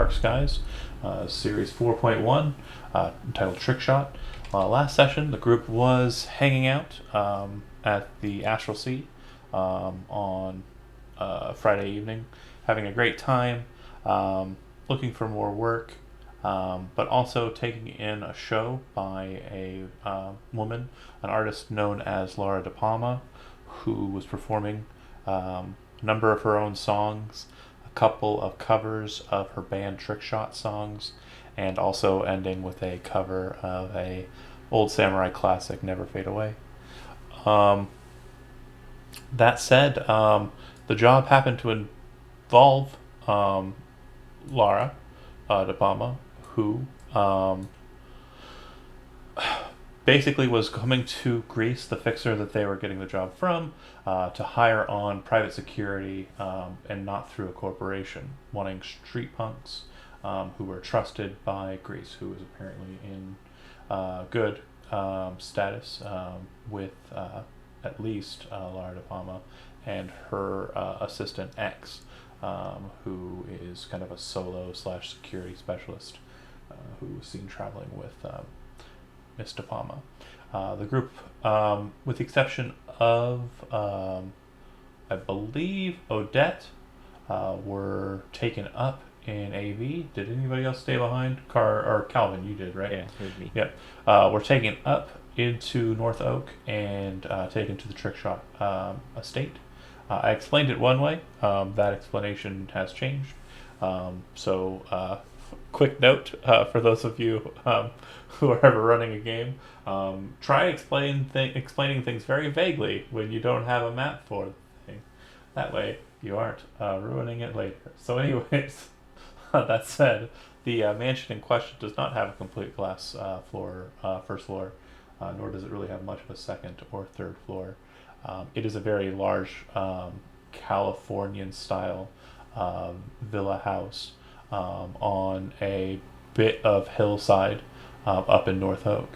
Dark Skies, Series 4.1, entitled Trickshot. Last session, the group was hanging out at the Astral Sea on Friday evening, having a great time, looking for more work, but also taking in a show by a woman, an artist known as Laura De Palma, who was performing a number of her own songs, a couple of covers of her band Trickshot songs, and also ending with a cover of a old samurai classic, Never Fade Away. Um, that said, the job happened to involve Laura De Palma, who basically was coming to Greece, the fixer that they were getting the job from, to hire on private security and not through a corporation, wanting street punks who were trusted by Greece, who was apparently in good status with at least Lara De Palma and her assistant X, who is kind of a solo slash security specialist who was seen traveling with Miss De Palma. The group, with the exception of, I believe, Odette, were taken up in AV. Did anybody else stay behind? Calvin, you did, right? Yeah, it was me. Yep. We're taken up into North Oak and taken to the Trickshot estate. I explained it one way. That explanation has changed. Quick note for those of you who are ever running a game: try explaining things very vaguely when you don't have a map for the thing. That way, you aren't ruining it later. So, anyways, that said, the mansion in question does not have a complete glass first floor, nor does it really have much of a second or third floor. It is a very large Californian style villa house on a bit of hillside up in North Oak.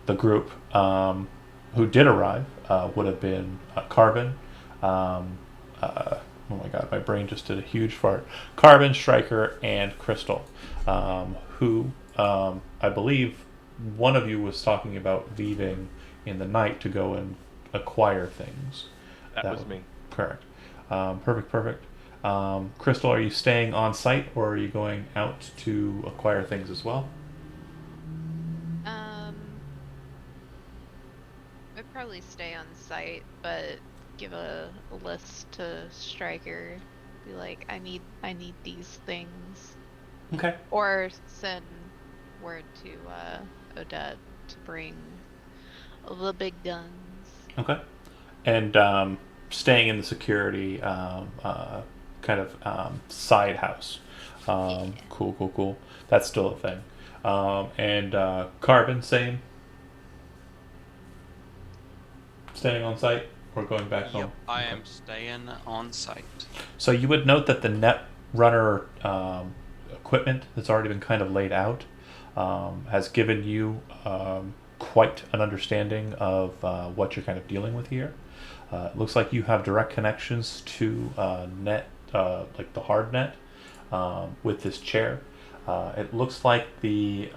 The group who did arrive would have been Carbon. Oh my god, my brain just did a huge fart. Carbon, Striker, and Crystal, who I believe one of you was talking about leaving in the night to go and acquire things. That was me. Correct. Perfect. Crystal, are you staying on site or are you going out to acquire things as well? I'd probably stay on site, but give a list to Striker. Be like, I need these things. Okay. Or send word to Odette to bring the big guns. Okay. And staying in the security kind of side house. Yeah. Cool. That's still a thing. And Carbon, same. Staying on site or going back home? Yep, I am staying on site. So you would note that the net runner equipment that's already been kind of laid out has given you quite an understanding of what you're kind of dealing with here. It looks like you have direct connections to net, like the hard net, with this chair. It looks like the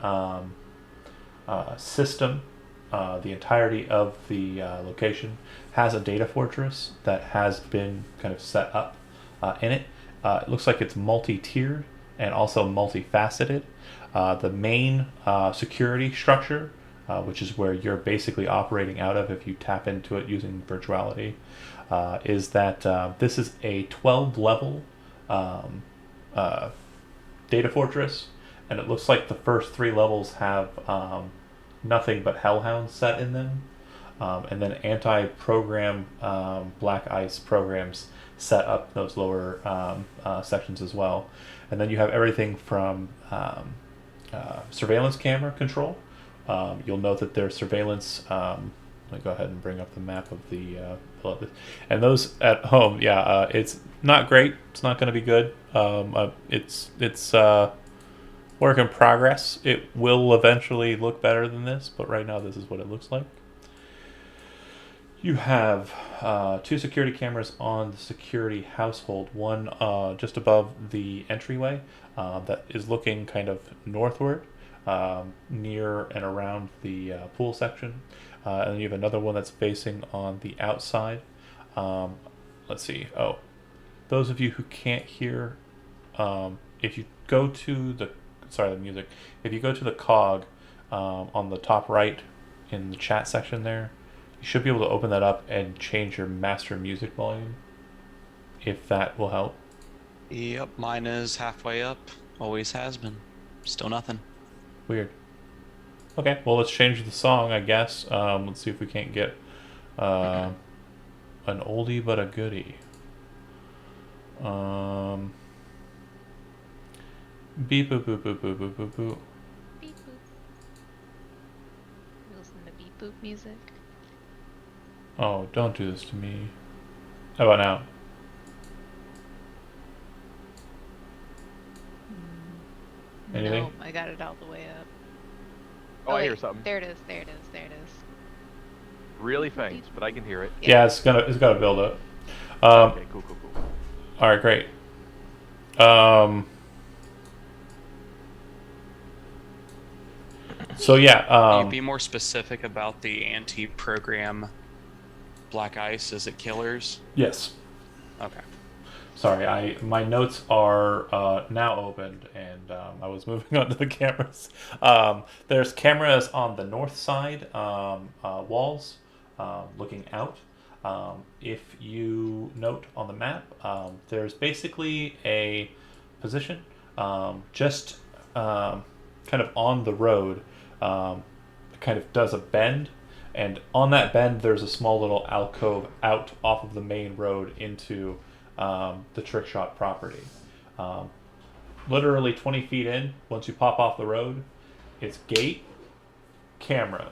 system, the entirety of the location, has a data fortress that has been kind of set up in it. It looks like it's multi-tiered and also multifaceted. The main security structure, which is where you're basically operating out of if you tap into it using virtuality, is that this is a 12-level data fortress, and it looks like the first 3 levels have nothing but hellhounds set in them, and then anti-program black ice programs set up those lower sections as well. And then you have everything from surveillance camera control. You'll note that there's surveillance. Let me go ahead and bring up the map of the and those at home. It's not great. It's not going to be good. It's work in progress. It will eventually look better than this, but right now this is what it looks like. You have two security cameras on the security household. One just above the entryway that is looking kind of northward, near and around the pool section. And then you have another one that's facing on the outside. Let's see. Oh, those of you who can't hear, if you go to the the music. If you go to the cog on the top right in the chat section there, you should be able to open that up and change your master music volume, if that will help. Yep, mine is halfway up. Always has been. Still nothing. Weird. Okay, well, let's change the song, I guess. Let's see if we can't get an oldie but a goodie. Beep boop boop boop boop boop boop boop. Beep boop. You listen to beep boop music. Oh, don't do this to me. How about now? Anything? No, I got it all the way up. Oh, I hear wait, something. There it is. There it is. There it is. Really faint, but I can hear it. Yeah, it's got to build up. Okay, cool. All right, great. So yeah. Can you be more specific about the anti-program black ice? Is it killers? Yes. Okay. Sorry, my notes are now opened, and I was moving on to the cameras. There's cameras on the north side walls, looking out. If you note on the map, there's basically a position just kind of on the road, kind of does a bend, and on that bend there's a small little alcove out off of the main road into the Trickshot property. Literally 20 feet in, once you pop off the road, it's gate, camera.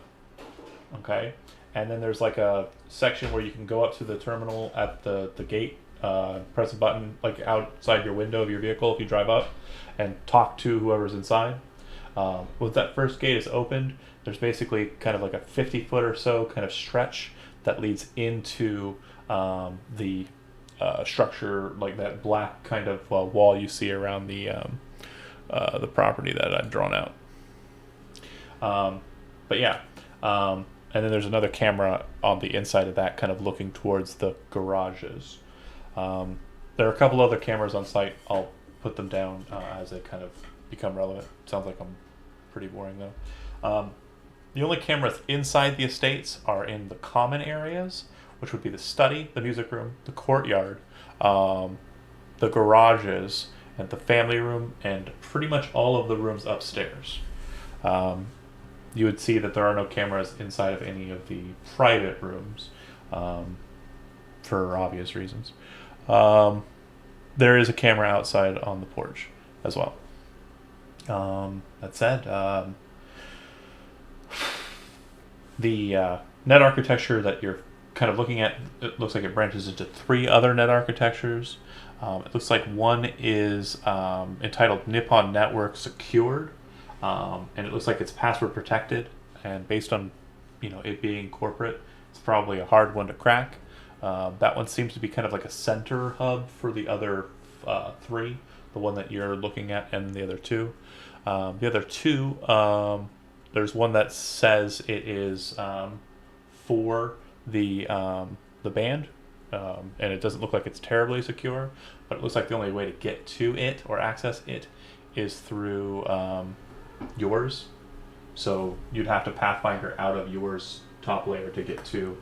Okay? And then there's like a section where you can go up to the terminal at the gate, press a button like outside your window of your vehicle if you drive up, and talk to whoever's inside. Once that first gate is opened, there's basically kind of like a 50-foot or so kind of stretch that leads into the structure, like that black kind of wall you see around the property that I've drawn out. But yeah, and then there's another camera on the inside of that, kind of looking towards the garages. There are a couple other cameras on site. I'll put them down as they kind of become relevant. Sounds like I'm pretty boring though. The only cameras inside the estates are in the common areas, which would be the study, the music room, the courtyard, the garages, and the family room, and pretty much all of the rooms upstairs. You would see that there are no cameras inside of any of the private rooms, for obvious reasons. There is a camera outside on the porch as well. That said, the net architecture that you're kind of looking at, it looks like it branches into 3 other net architectures. It looks like one is entitled Nippon Network Secured, and it looks like it's password protected, and based on it being corporate, it's probably a hard one to crack. That one seems to be kind of like a center hub for the other 3, the one that you're looking at and the other 2. The other 2, there's one that says it is for the band, and it doesn't look like it's terribly secure, but it looks like the only way to get to it or access it is through yours. So you'd have to pathfinder out of yours top layer to get to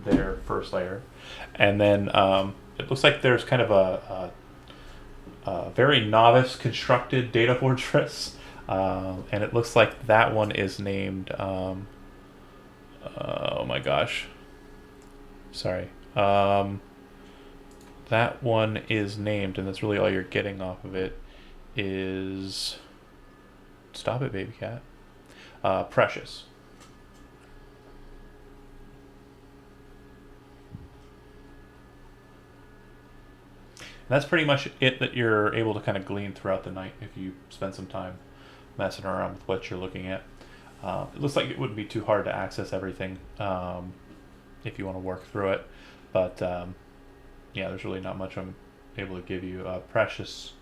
their first layer. And then it looks like there's kind of a very novice constructed data fortress, and it looks like that one is named oh my gosh, sorry, that one is named, and that's really all you're getting off of it, is, stop it baby cat, Precious. And that's pretty much it that you're able to kind of glean throughout the night if you spend some time messing around with what you're looking at. It looks like it wouldn't be too hard to access everything if you want to work through it. But yeah, there's really not much I'm able to give you. Precious,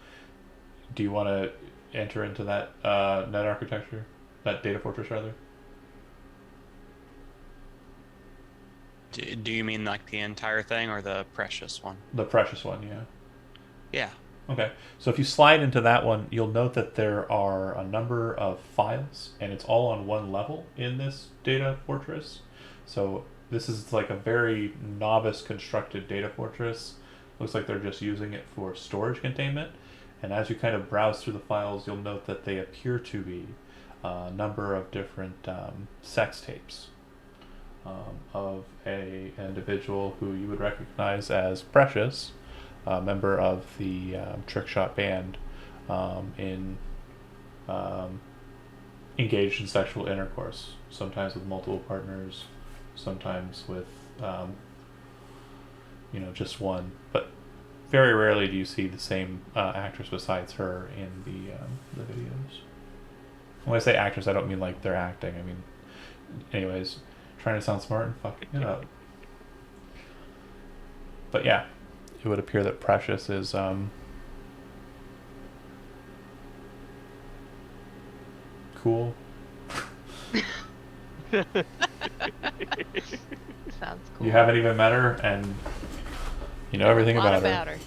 do you want to enter into that net architecture, that data fortress rather? Do you mean like the entire thing or the precious one? The precious one, yeah. Yeah. Okay, so if you slide into that one, you'll note that there are a number of files, and it's all on one level in this data fortress. So this is like a very novice constructed data fortress. Looks like they're just using it for storage containment. And as you kind of browse through the files, you'll note that they appear to be a number of different sex tapes of an individual who you would recognize as Precious, a member of the Trickshot band, engaged in sexual intercourse, sometimes with multiple partners, sometimes with just one, but very rarely do you see the same actress besides her in the videos. When I say actress, I don't mean like they're acting. I mean, anyways, trying to sound smart and fucking it up. But yeah, it would appear that Precious is cool. Sounds cool. You haven't even met her, and you know everything A lot about her.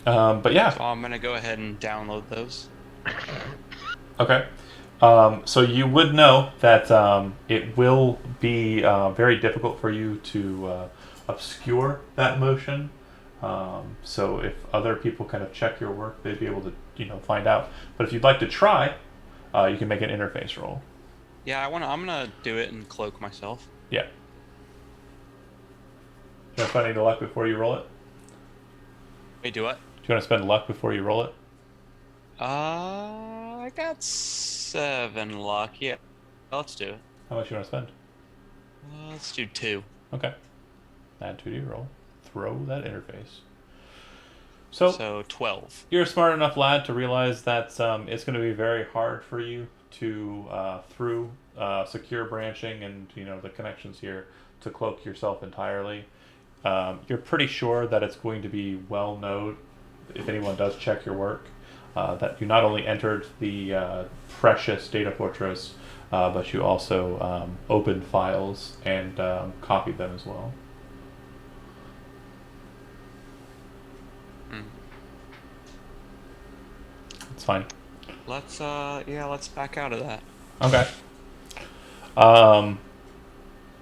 But yeah. So I'm gonna go ahead and download those. Okay. So you would know that it will be very difficult for you to obscure that motion. So if other people kind of check your work, they'd be able to find out. But if you'd like to try, you can make an interface roll. Yeah, I'm gonna do it and cloak myself. Yeah. Do you want to spend any luck before you roll it? Wait, do what? Do you want to spend luck before you roll it? I got 7 luck. Yeah, let's do it. How much you want to spend? Let's do 2. Okay. Add 2 to your roll. Throw that interface. So 12. You're a smart enough lad to realize that it's going to be very hard for you to, through secure branching and the connections here, to cloak yourself entirely. You're pretty sure that it's going to be well known, if anyone does check your work, that you not only entered the Precious data fortress, but you also opened files and copied them as well. It's fine. Let's back out of that. Okay.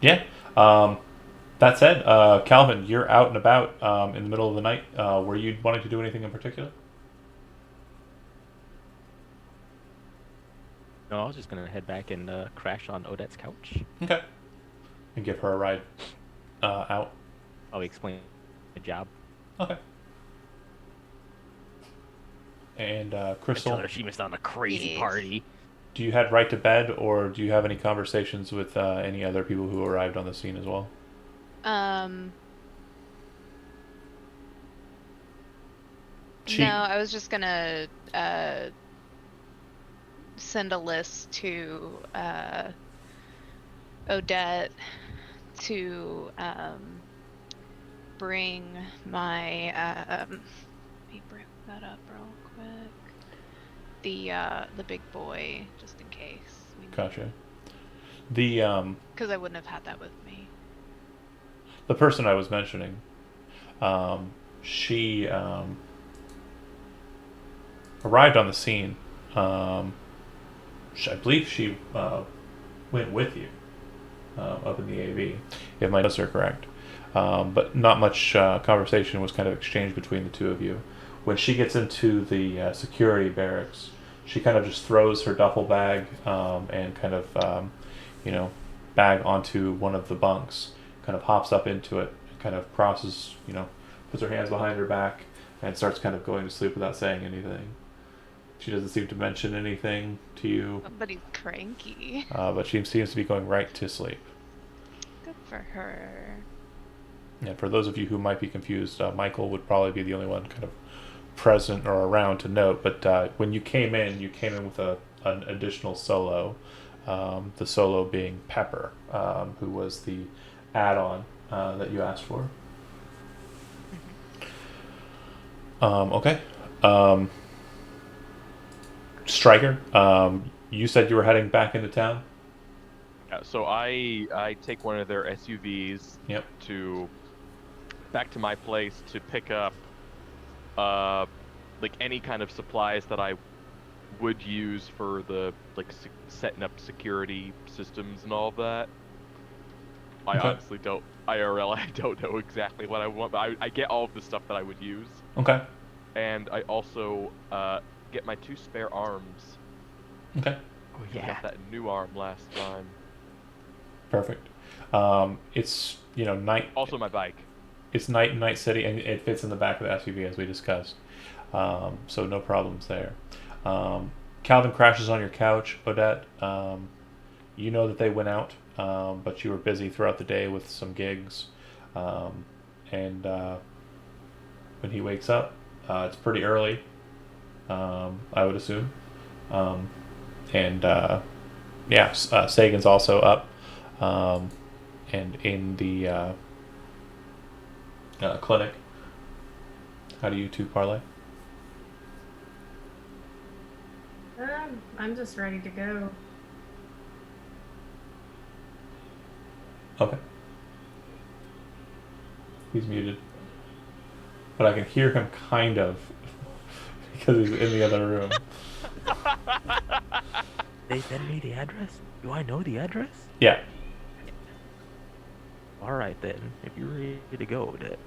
Yeah. That said, Calvin, you're out and about in the middle of the night. Were you wanting to do anything in particular? No, I was just gonna head back and crash on Odette's couch. Okay. And give her a ride out. I'll explain the job. Okay. And I Crystal, told her she missed on a crazy Yes. party. do you head right to bed, or do you have any conversations with any other people who arrived on the scene as well? No, I was just gonna send a list to Odette to bring my let me bring that up real quick. The big boy, just in case. Gotcha. The Because I wouldn't have had that with me. the person I was mentioning, she arrived on the scene. I believe she went with you up in the AV, if my notes are correct. But not much conversation was kind of exchanged between the two of you. When she gets into the security barracks, she kind of just throws her duffel bag and kind of, bag onto one of the bunks, kind of hops up into it, kind of crosses, puts her hands behind her back, and starts kind of going to sleep without saying anything. She doesn't seem to mention anything to you, But he's cranky. but she seems to be going right to sleep. Good for her. And for those of you who might be confused, Michael would probably be the only one kind of present or around to note. But when you came in with an additional solo, The solo being Pepper, who was the add-on that you asked for. Okay. Striker, you said you were heading back into town? Yeah, so I take one of their SUVs Yep. back to my place to pick up like any kind of supplies that I would use for the setting up security systems and all of that. I Okay. honestly don't IRL. I don't know exactly what I want, but I get all of the stuff that I would use, Okay. and I also get my 2 spare arms. Okay. Oh I yeah. got that new arm last time. Perfect. It's night. Also my bike. It's night in Night City, and it fits in the back of the SUV as we discussed. So no problems there. Calvin crashes on your couch, Odette. You know that they went out, but you were busy throughout the day with some gigs. And when he wakes up, it's pretty early, I would assume. And Sagan's also up, and in the clinic. How do you two parlay? I'm just ready to go. Okay. He's muted. But I can hear him kind of because he's in the other room. They send me the address? Do I know the address? Yeah. Alright then, if you're ready to go, then.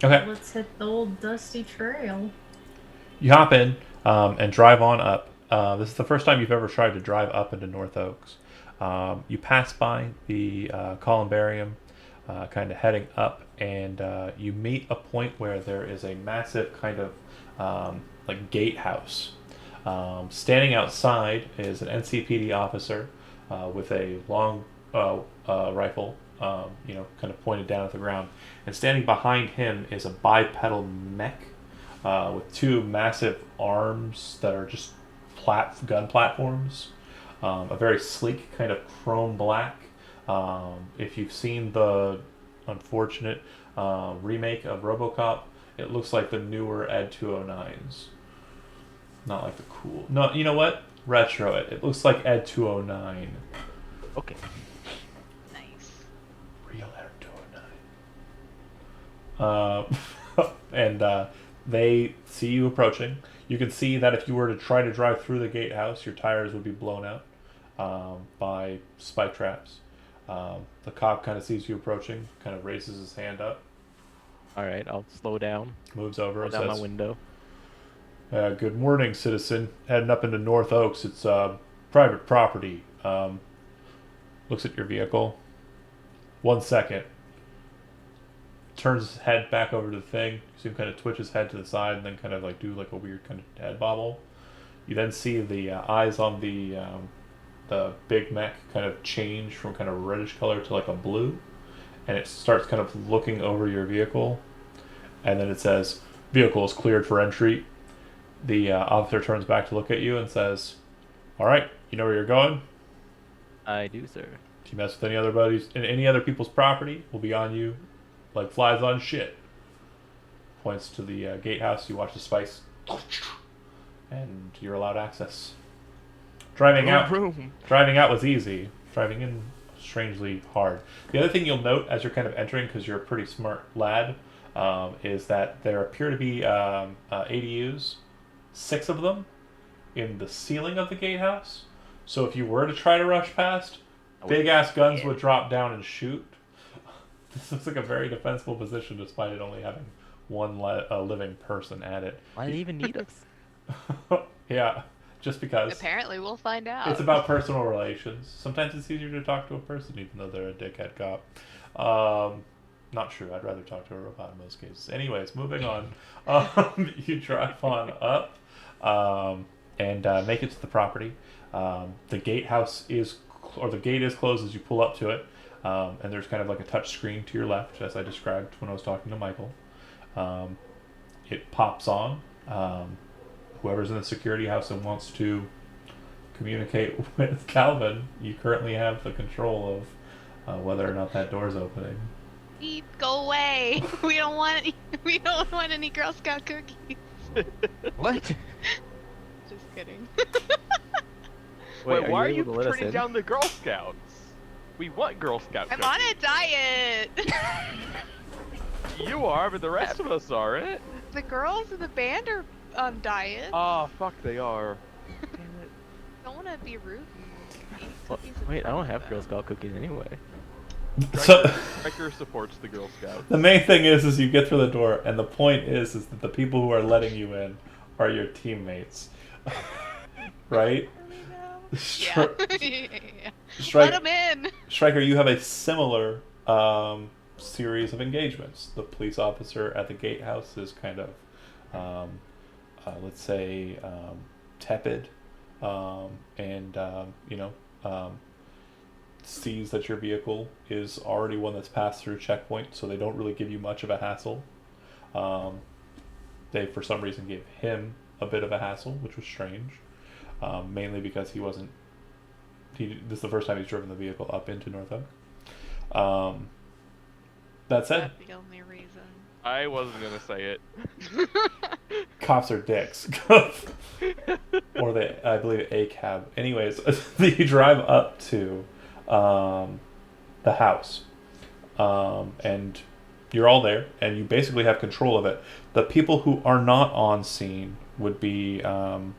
Okay. Let's hit the old dusty trail. You hop in and drive on up. This is the first time you've ever tried to drive up into North Oaks. You pass by the columbarium, kind of heading up, and you meet a point where there is a massive kind of gatehouse. Standing outside is an NCPD officer with a long rifle, kind of pointed down at the ground. And standing behind him is a bipedal mech with 2 massive arms that are just gun platforms. A very sleek kind of chrome black. If you've seen the unfortunate remake of RoboCop, it looks like the newer Ed 209s. Not like the cool. No, you know what? Retro it. It looks like Ed 209. Okay. Nice. Real Ed 209. And they see you approaching. You can see that if you were to try to drive through the gatehouse, your tires would be blown out by spike traps. The cop kind of sees you approaching, kind of raises his hand up, Alright, I'll slow down. moves over, Roll and down my says, window. "Good morning, citizen. Heading up into North Oaks. It's private property." Looks at your vehicle. 1 second. Turns his head back over to the thing. You see him kind of twitch his head to the side and then kind of do like a weird kind of head bobble. You then see the eyes on the big mech kind of change from kind of reddish color to like a blue, and it starts kind of looking over your vehicle, and then it says, "Vehicle is cleared for entry." The officer turns back to look at you and says, "All right, you know where you're going? I do, sir. If you mess with any other people's property, we'll be on you like flies on shit." Points to the gatehouse. You watch the spice, and you're allowed access. Driving out was easy. Driving in, strangely hard. The other thing you'll note as you're kind of entering, because you're a pretty smart lad, is that there appear to be ADUs, 6 of them, in the ceiling of the gatehouse. So if you were to try to rush past, big ass guns would drop down and shoot. This looks like a very defensible position, despite it only having one living person at it. Why do they even need us? Yeah, just because. Apparently, we'll find out. It's about personal relations. Sometimes it's easier to talk to a person, even though they're a dickhead cop. Not true. I'd rather talk to a robot in most cases. Anyways, moving on. You drive on up and make it to the property. The gatehouse the gate is closed as you pull up to it. And there's kind of like a touch screen to your left, as I described when I was talking to Michael. It pops on. Whoever's in the security house and wants to communicate with Calvin, you currently have the control of whether or not that door's opening. Beep, go away. We don't want any Girl Scout cookies. What? Just kidding. Wait, are why are able you to let us turning in? down the Girl Scouts? We want Girl Scout I'm cookies. on a diet. You are, but the rest of us aren't. The girls in the band are on diet. Oh, fuck, they are. Don't want to be rude and eat Well, cookies in wait, I front don't of have Girl them. Scout cookies anyway. So Stryker supports the Girl Scouts. the main thing is you get through the door, and the point is that the people who are letting you in are your teammates, right? Yeah. Yeah. Strike, Let them in. Striker, you have a similar series of engagements. The police officer at the gatehouse is kind of, let's say, tepid, and sees that your vehicle is already one that's passed through checkpoint, so they don't really give you much of a hassle. They, for some reason, gave him a bit of a hassle, which was strange, mainly because he wasn't. This is the first time he's driven the vehicle up into North Oak. That said, That's the only reason. I wasn't gonna say it. cops are dicks. Or they, I believe, a cab. Anyways, you drive up to the house, and you're all there, and you basically have control of it. The people who are not on scene would be that,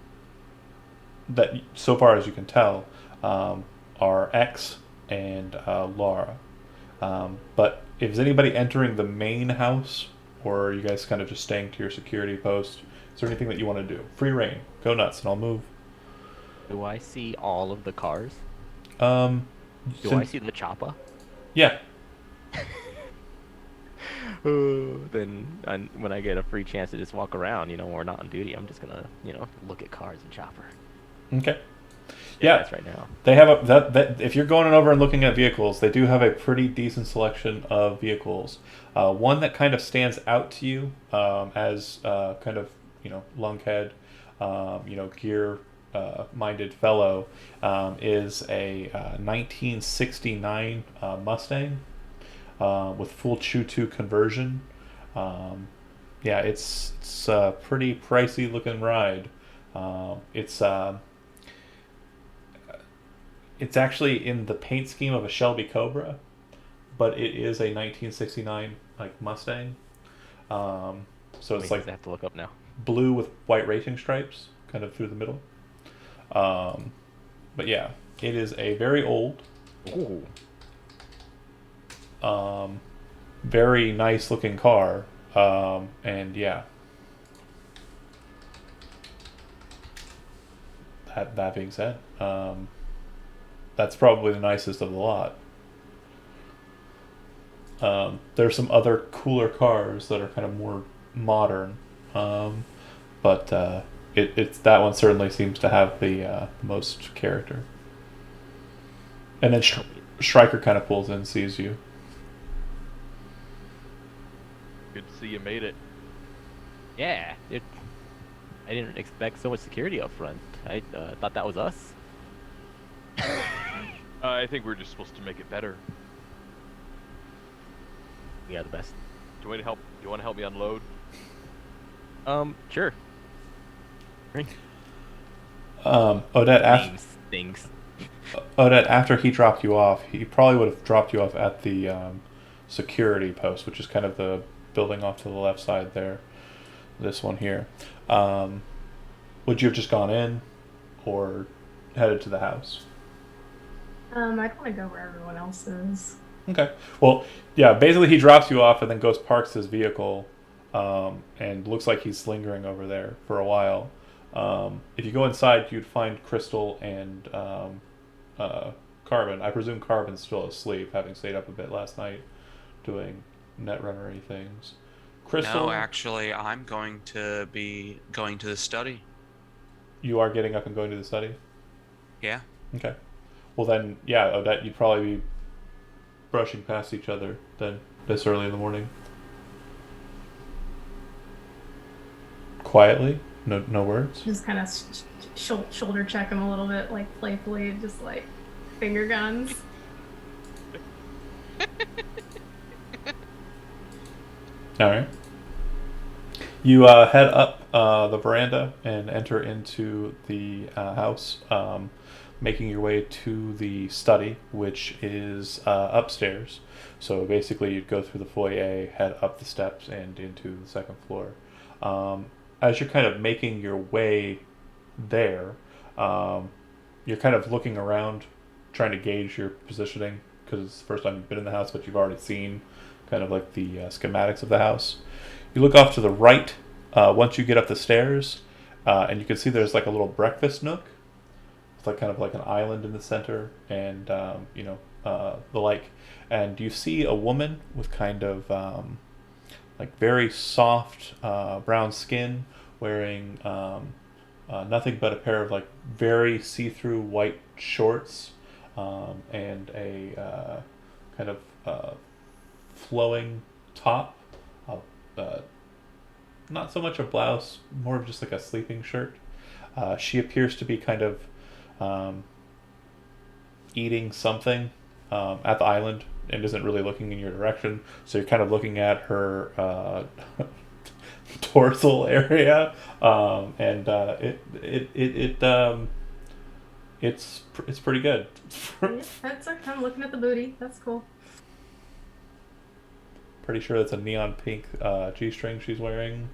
so far as you can tell, are X and Laura. But if there's anybody entering the main house, or are you guys kind of just staying to your security post? Is there anything that you want to do? Free reign. Go nuts, and I'll move. Do I see all of the cars? Do Do I see the chopper? Yeah. Then when I get a free chance to just walk around, when we're not on duty, I'm just gonna, look at cars and chopper. Okay. Yeah. That's right now. They have that. If you're going over and looking at vehicles, they do have a pretty decent selection of vehicles. One that kind of stands out to you as kind of lunkhead, gear minded fellow is a 1969 Mustang with full Chew-2 conversion. Yeah, it's a pretty pricey looking ride. It's actually in the paint scheme of a Shelby Cobra, but it is a 1969 Mustang. So it's I have to look up now. blue with white racing stripes, kind of through the middle. But yeah, it is a very old, Ooh. very nice looking car. And yeah. That being said, that's probably the nicest of the lot. There's some other cooler cars that are kind of more modern, but it's that one certainly seems to have the most character. And then Stryker kind of pulls in, sees you. Good to see you made it. Yeah, I didn't expect so much security up front. I thought that was us. I think we're just supposed to make it better. We are the best. Do you want to help? Do you want to help me unload? Sure. Odette, Things. Odette, after he dropped you off, he probably would have dropped you off at the security post, which is kind of the building off to the left side there. This one here. Would you have just gone in or headed to the house? I'd want to go where everyone else is. Okay. Well, yeah, basically he drops you off and then goes parks his vehicle, and looks like he's lingering over there for a while. If you go inside, you'd find Crystal and Carbon. I presume Carbon's still asleep, having stayed up a bit last night doing netrunnery things. Crystal, No, actually, I'm going to be going to the study. you are getting up and going to the study? Yeah. Okay. Well then, yeah, Odette, you'd probably be brushing past each other then this early in the morning. Quietly? no words. Just kind of shoulder check him a little bit, like playfully, just like finger guns. All right. You head up the veranda and enter into the house, making your way to the study, which is upstairs. So basically, you'd go through the foyer, head up the steps, and into the second floor. As you're kind of making your way there, you're kind of looking around, trying to gauge your positioning, because it's the first time you've been in the house, but you've already seen kind of like the schematics of the house. You look off to the right once you get up the stairs, and you can see there's like a little breakfast nook. It's like kind of like an island in the center, and the like. And you see a woman with kind of like very soft brown skin, wearing nothing but a pair of like very see-through white shorts, and a kind of flowing top. Not so much a blouse, more of just like a sleeping shirt. She appears to be kind of eating something at the island and isn't really looking in your direction. So you're kind of looking at her dorsal area, and it's pretty good. Yeah, that's okay. I'm looking at the booty. That's cool. Pretty sure that's a neon pink G-string she's wearing.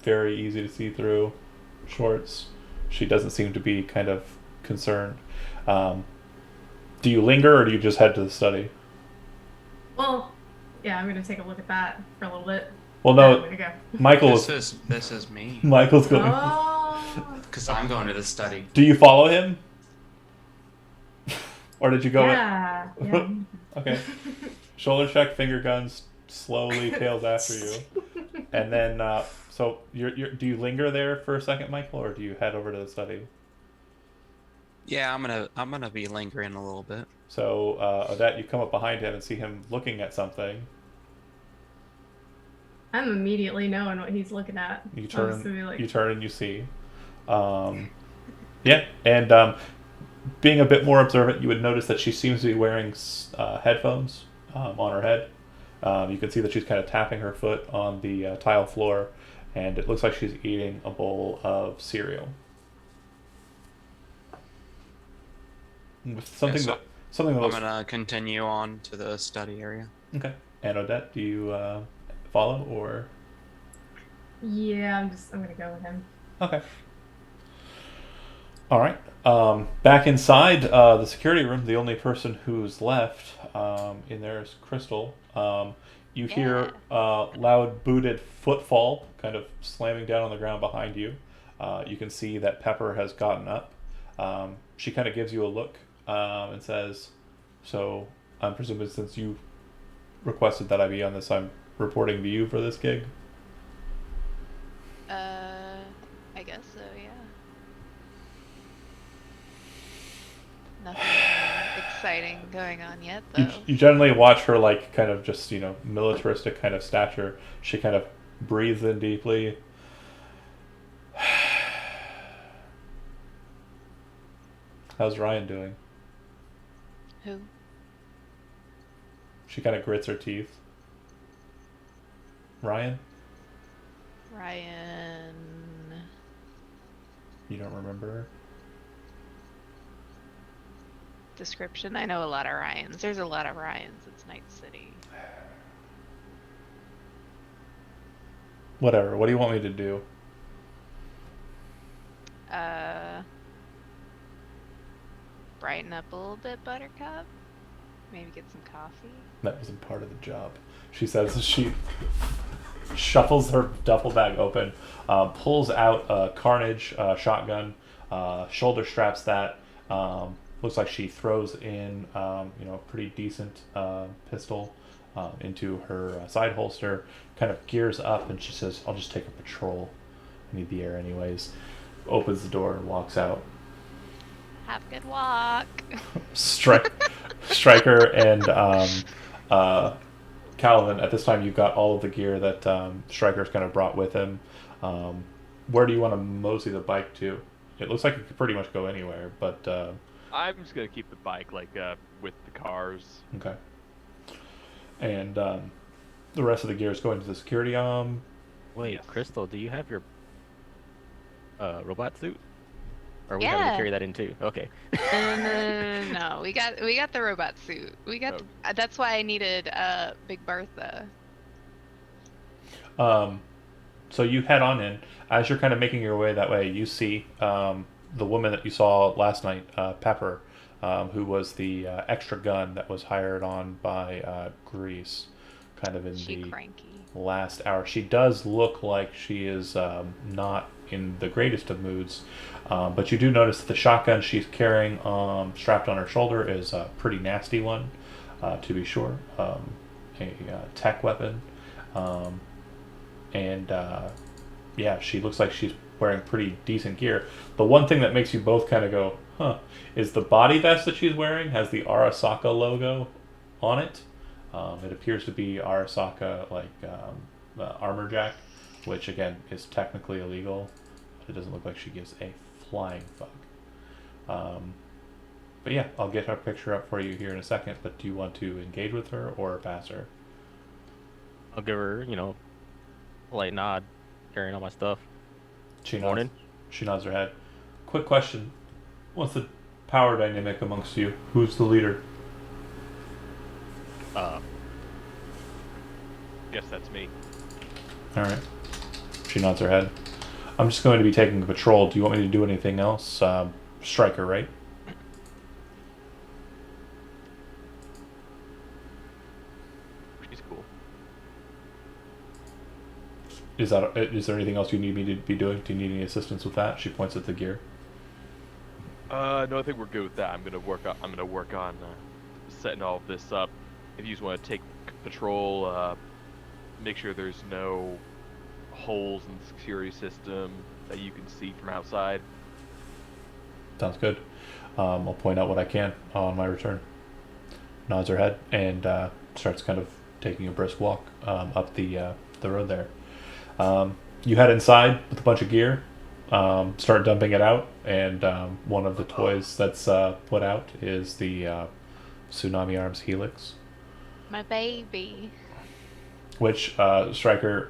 Very easy to see through shorts. She doesn't seem to be kind of concerned. Do you linger or do you just head to the study? Well, yeah, I'm gonna take a look at that for a little bit. Well, I'm no, gonna go. Michael's This is me. Michael's going. Oh. Because I'm going to the study. Do you follow him? Or did you go? Yeah. Yeah. Okay. Shoulder check, finger guns, slowly tails after you, and then so do you linger there for a second, Michael, or do you head over to the study? Yeah, I'm gonna be lingering a little bit. So Odette, you come up behind him and see him looking at something. I'm immediately knowing what he's looking at. You I'm turn, just gonna be like, you turn and you see. Yeah, and being a bit more observant, you would notice that she seems to be wearing headphones on her head. You can see that she's kind of tapping her foot on the tile floor, and it looks like she's eating a bowl of cereal. With something so that I'm looks gonna continue on to the study area. okay. And Odette, do you follow or? yeah, I'm gonna go with him. Okay. All right. Back inside the security room, the only person who's left in there is Crystal. You hear loud booted footfall kind of slamming down on the ground behind you. You can see that Pepper has gotten up. She kind of gives you a look and says, so I'm presuming since you requested that I be on this, I'm reporting to you for this gig? I guess so, yeah. Nothing exciting going on yet, though. You generally watch her like kind of just, militaristic kind of stature. She kind of breathes in deeply. How's Ryan doing? Who? She kind of grits her teeth. Ryan? Ryan. You don't remember her? Description. I know a lot of Ryans. There's a lot of Ryans. It's Night City. Whatever. What do you want me to do? Brighten up a little bit, Buttercup. Maybe get some coffee. That wasn't part of the job. She says as she shuffles her duffel bag open, pulls out a Carnage shotgun, shoulder straps that. Looks like she throws in, a pretty decent pistol into her side holster, kind of gears up, and she says, I'll just take a patrol. I need the air anyways. Opens the door and walks out. Have a good walk. Stryker and Calvin, at this time you've got all of the gear that Stryker's kind of brought with him. where do you want to mosey the bike to? It looks like it could pretty much go anywhere, but I'm just gonna keep the bike with the cars. okay. And the rest of the gear is going to the security. Wait, Yes. Crystal, do you have your robot suit? Or are we having to Yeah. carry that in too? Okay. No. We got the robot suit. We got. Oh. That's why I needed Big Bertha. So you head on in. As you're kind of making your way that way, you see the woman that you saw last night, Pepper, who was the extra gun that was hired on by Grease, kind of in She the cranky. last hour. She does look like she is not in the greatest of moods, but you do notice that the shotgun she's carrying strapped on her shoulder is a pretty nasty one, to be sure. A tech weapon. And yeah, she looks like she's wearing pretty decent gear. The one thing that makes you both kind of go, huh, is the body vest that she's wearing has the Arasaka logo on it. It appears to be Arasaka, like armor jack, which again is technically illegal. It doesn't look like she gives a flying fuck. But yeah, I'll get her picture up for you here in a second. But do you want to engage with her or pass her? I'll give her, a light nod, carrying all my stuff. She nods. Morning. She nods her head. Quick question: what's the power dynamic amongst you? Who's the leader? Guess that's me. All right. She nods her head. I'm just going to be taking a patrol. Do you want me to do anything else? Striker, right? She's cool. Is there anything else you need me to be doing? Do you need any assistance with that? She points at the gear. No, I think we're good with that. I'm gonna work on setting all of this up. If you just want to take patrol, make sure there's no holes in the security system that you can see from outside. Sounds good. I'll point out what I can on my return. Nods her head and starts kind of taking a brisk walk up the road there. You head inside with a bunch of gear, start dumping it out, and one of the toys that's put out is the Tsunami Arms Helix, My baby. which Stryker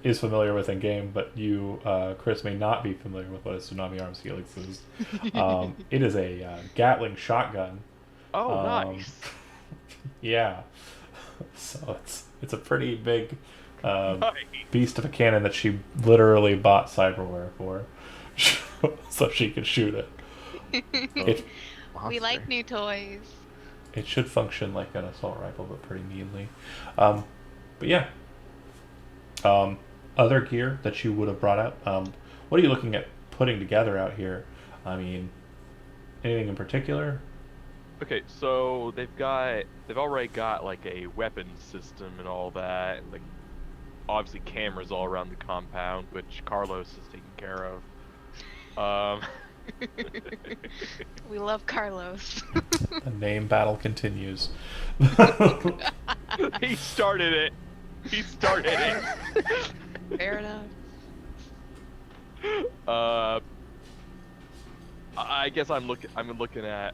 is familiar with in game, but you, Chris, may not be familiar with what a Tsunami Arms Helix is. It is a Gatling shotgun. Oh, nice. Yeah, so it's a pretty big Nice. beast of a cannon that she literally bought cyberware for, so she could shoot it. It We like new toys. it should function like an assault rifle, but pretty meanly. But yeah, other gear that you would have brought out. What are you looking at putting together out here? I mean, anything in particular? Okay, so they've already got like a weapons system and all that, and like obviously cameras all around the compound, which Carlos is taking care of. We love Carlos. The name battle continues. He started it. He started it. Fair enough. I guess I'm looking at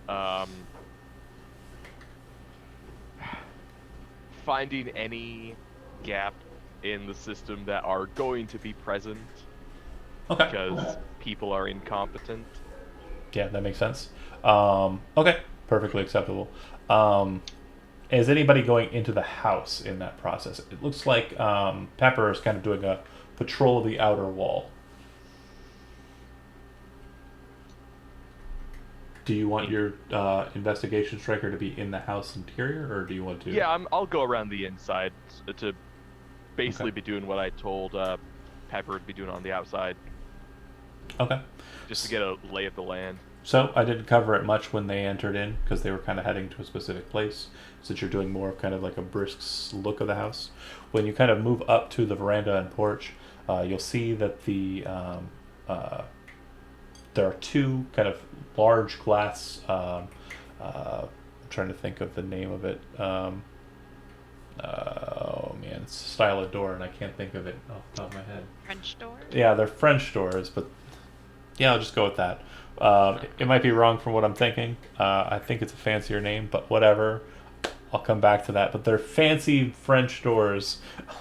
finding any gap in the system that are going to be present Okay. because people are incompetent. Yeah, that makes sense. Okay, perfectly acceptable. Is anybody going into the house in that process? It looks like Pepper is kind of doing a patrol of the outer wall. Do you want your investigation striker to be in the house interior, or do you want to? Yeah, I'll go around the inside to basically Okay. be doing what I told Pepper would be doing on the outside, Okay. just to get a lay of the land. So I didn't cover it much when they entered in because they were kind of heading to a specific place. Since you're doing more of kind of like a brisk look of the house, when you kind of move up to the veranda and porch, you'll see that there are two kind of large glass. I'm trying to think of the name of it. oh man, it's a style of door, and I can't think of it off the top of my head. French door? Yeah, they're French doors, but yeah, I'll just go with that. It might be wrong from what I'm thinking. I think it's a fancier name, but whatever. I'll come back to that. But they're fancy French doors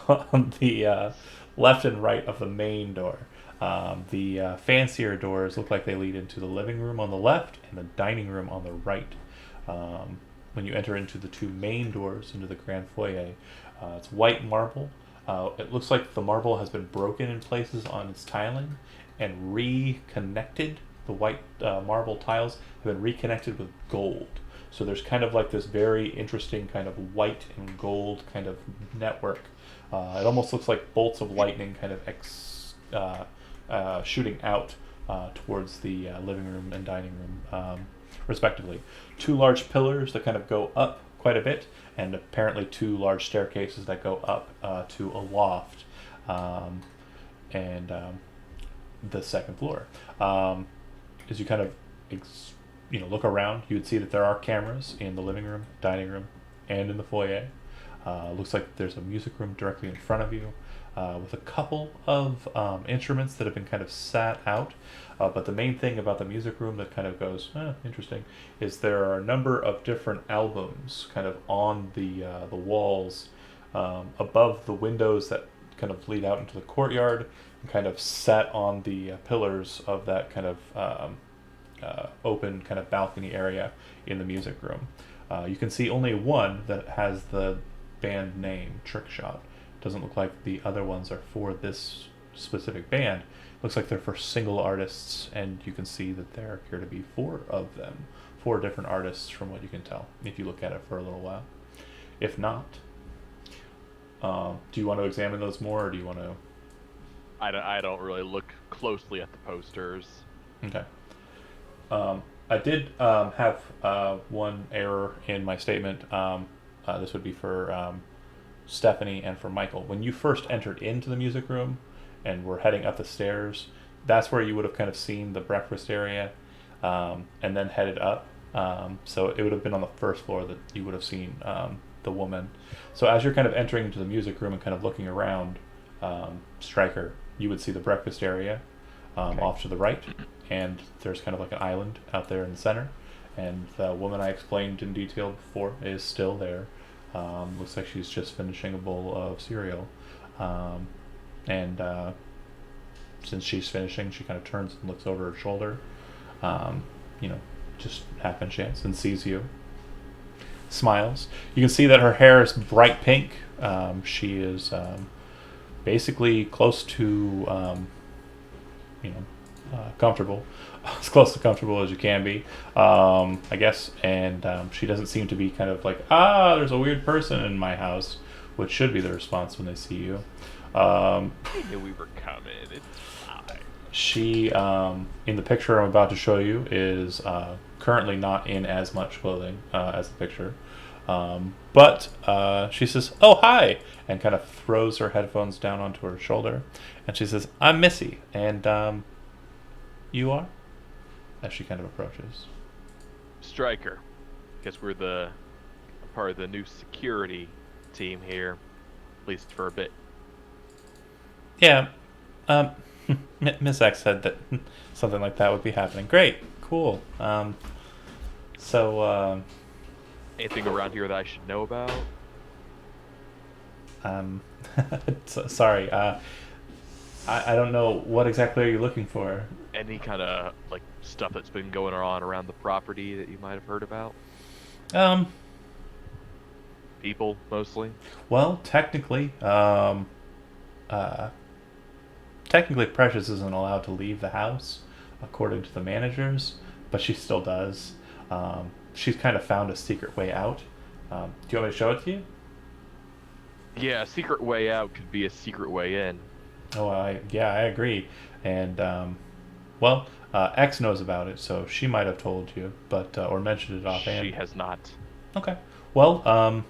on the left and right of the main door. The fancier doors look like they lead into the living room on the left and the dining room on the right. When you enter into the two main doors into the grand foyer, it's white marble. It looks like the marble has been broken in places on its tiling and reconnected. The white marble tiles have been reconnected with gold. So there's kind of like this very interesting kind of white and gold kind of network. It almost looks like bolts of lightning kind of shooting out towards the living room and dining room, respectively. Two large pillars that kind of go up quite a bit, and apparently two large staircases that go up to a loft and the second floor. As you kind of look around, you would see that there are cameras in the living room, dining room, and in the foyer. Looks like there's a music room directly in front of you with a couple of instruments that have been kind of sat out. But the main thing about the music room that kind of goes, interesting, is there are a number of different albums kind of on the walls above the windows that kind of lead out into the courtyard and kind of set on the pillars of that kind of open kind of balcony area in the music room. You can see only one that has the band name, Trickshot. Doesn't look like the other ones are for this specific band. Looks like they're for single artists, and you can see that there appear to be four of them. Four different artists from what you can tell, if you look at it for a little while. If not, do you want to examine those more, or do you want to... I don't really look closely at the posters. Okay. I did have one error in my statement. This would be for Stephanie and for Michael. When you first entered into the music room and were heading up the stairs, that's where you would have kind of seen the breakfast area and then headed up. So it would have been on the first floor that you would have seen the woman. So as you're kind of entering into the music room and kind of looking around, Stryker, you would see the breakfast area off to the right, and there's kind of like an island out there in the center, and the woman I explained in detail before is still there. Looks like she's just finishing a bowl of cereal, and since she's finishing, she kind of turns and looks over her shoulder, just happen chance, and sees you, smiles. You can see that her hair is bright pink. She is basically close to comfortable, as close to comfortable as you can be, I guess. And she doesn't seem to be kind of like, there's a weird person in my house, which should be the response when they see you. I knew we were coming. It's fine. She, in the picture I'm about to show you, is currently not in as much clothing as the picture. But she says, "Oh, hi," and kind of throws her headphones down onto her shoulder. And she says, "I'm Missy, and you are?" As she kind of approaches. Stryker. Guess we're a part of the new security team here, at least for a bit. Yeah. Miss X said that something like that would be happening. Great. Cool. Anything around here that I should know about? Sorry. I don't know, what exactly are you looking for? Any kind of like stuff that's been going on around the property that you might have heard about? People mostly. Well, technically, Precious isn't allowed to leave the house, according to the managers, but she still does. She's kind of found a secret way out. Do you want me to show it to you? Yeah, a secret way out could be a secret way in. Oh, I agree. And X knows about it, so she might have told you, but or mentioned it offhand. She has not. Okay. Well,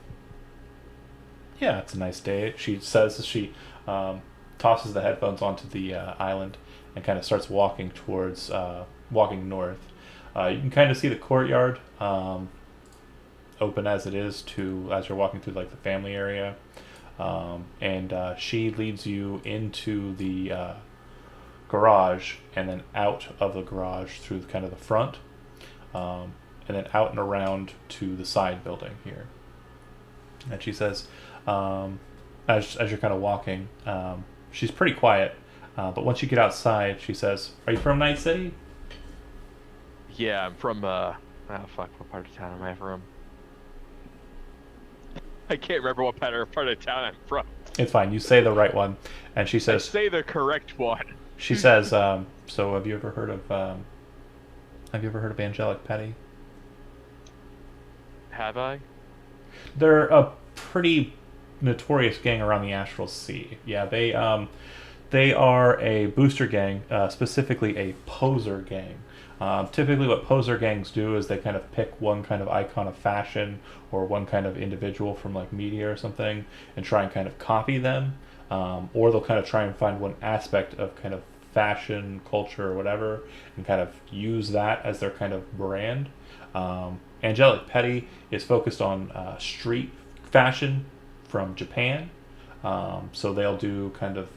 yeah, it's a nice day. She says as she tosses the headphones onto the island and kind of starts walking towards walking north. You can kind of see the courtyard open as it is as you're walking through like the family area, and she leads you into the garage and then out of the garage through kind of the front, and then out and around to the side building here. And she says, as you're kind of walking, she's pretty quiet, but once you get outside, she says, "Are you from Night City?" Yeah, I'm from, what part of town am I from? I can't remember what part of town I'm from. It's fine. You say the right one. And she I says, say the correct one. she says, so have you ever heard of Angelic Petty? Have I? They're a pretty notorious gang around the Astral Sea. Yeah, they are a booster gang, specifically a poser gang. Typically what poser gangs do is they kind of pick one kind of icon of fashion or one kind of individual from like media or something and try and kind of copy them, or they'll kind of try and find one aspect of kind of fashion, culture, or whatever, and kind of use that as their kind of brand. Angelic Petty is focused on street fashion from Japan, so they'll do kind of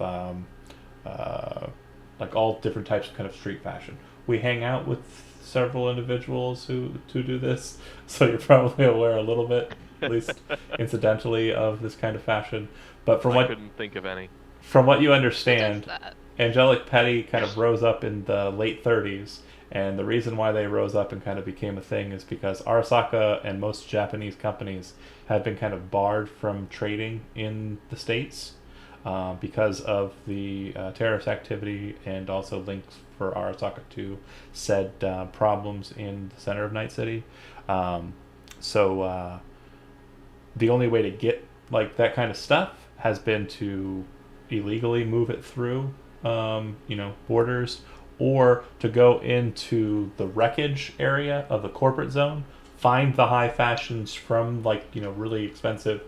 like all different types of kind of street fashion. We hang out with several individuals who do this, so you're probably aware a little bit, at least incidentally, of this kind of fashion. But I couldn't think of any. from what you Who understand, does that? Angelic Petty kind of rose up in the late 30s, and the reason why they rose up and kind of became a thing is because Arasaka and most Japanese companies had been kind of barred from trading in the States, because of the terrorist activity and also links for Arasaka to said problems in the center of Night City. So the only way to get like that kind of stuff has been to illegally move it through borders, or to go into the wreckage area of the corporate zone, find the high fashions from like really expensive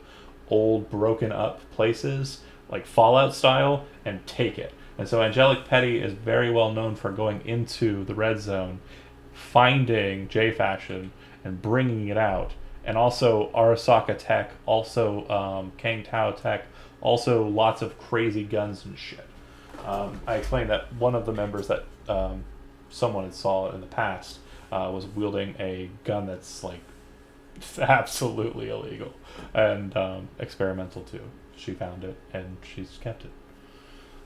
old broken up places like Fallout style and take it. And so Angelic Petty is very well known for going into the red zone, finding J fashion and bringing it out, and also Arasaka tech, also Kang Tao tech, also lots of crazy guns and shit. I explained that one of the members that someone had saw in the past was wielding a gun that's like absolutely illegal and experimental too. She found it and she's kept it.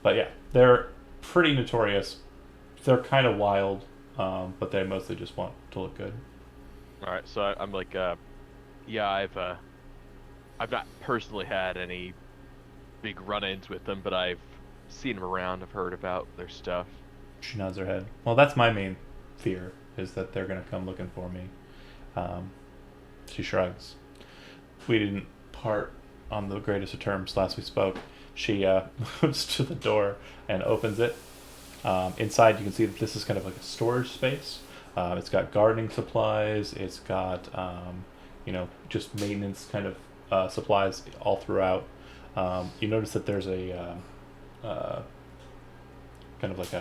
But yeah, they're pretty notorious. They're kind of wild, but they mostly just want to look good. All right, so I'm like, yeah, I've not personally had any big run-ins with them, but I've seen them around. I've heard about their stuff. She nods her head. Well, that's my main fear, is that they're going to come looking for me. She shrugs. We didn't part on the greatest of terms last we spoke. She moves to the door and opens it. Inside, you can see that this is kind of like a storage space. It's got gardening supplies. It's got, just maintenance kind of supplies all throughout. You notice that there's a kind of like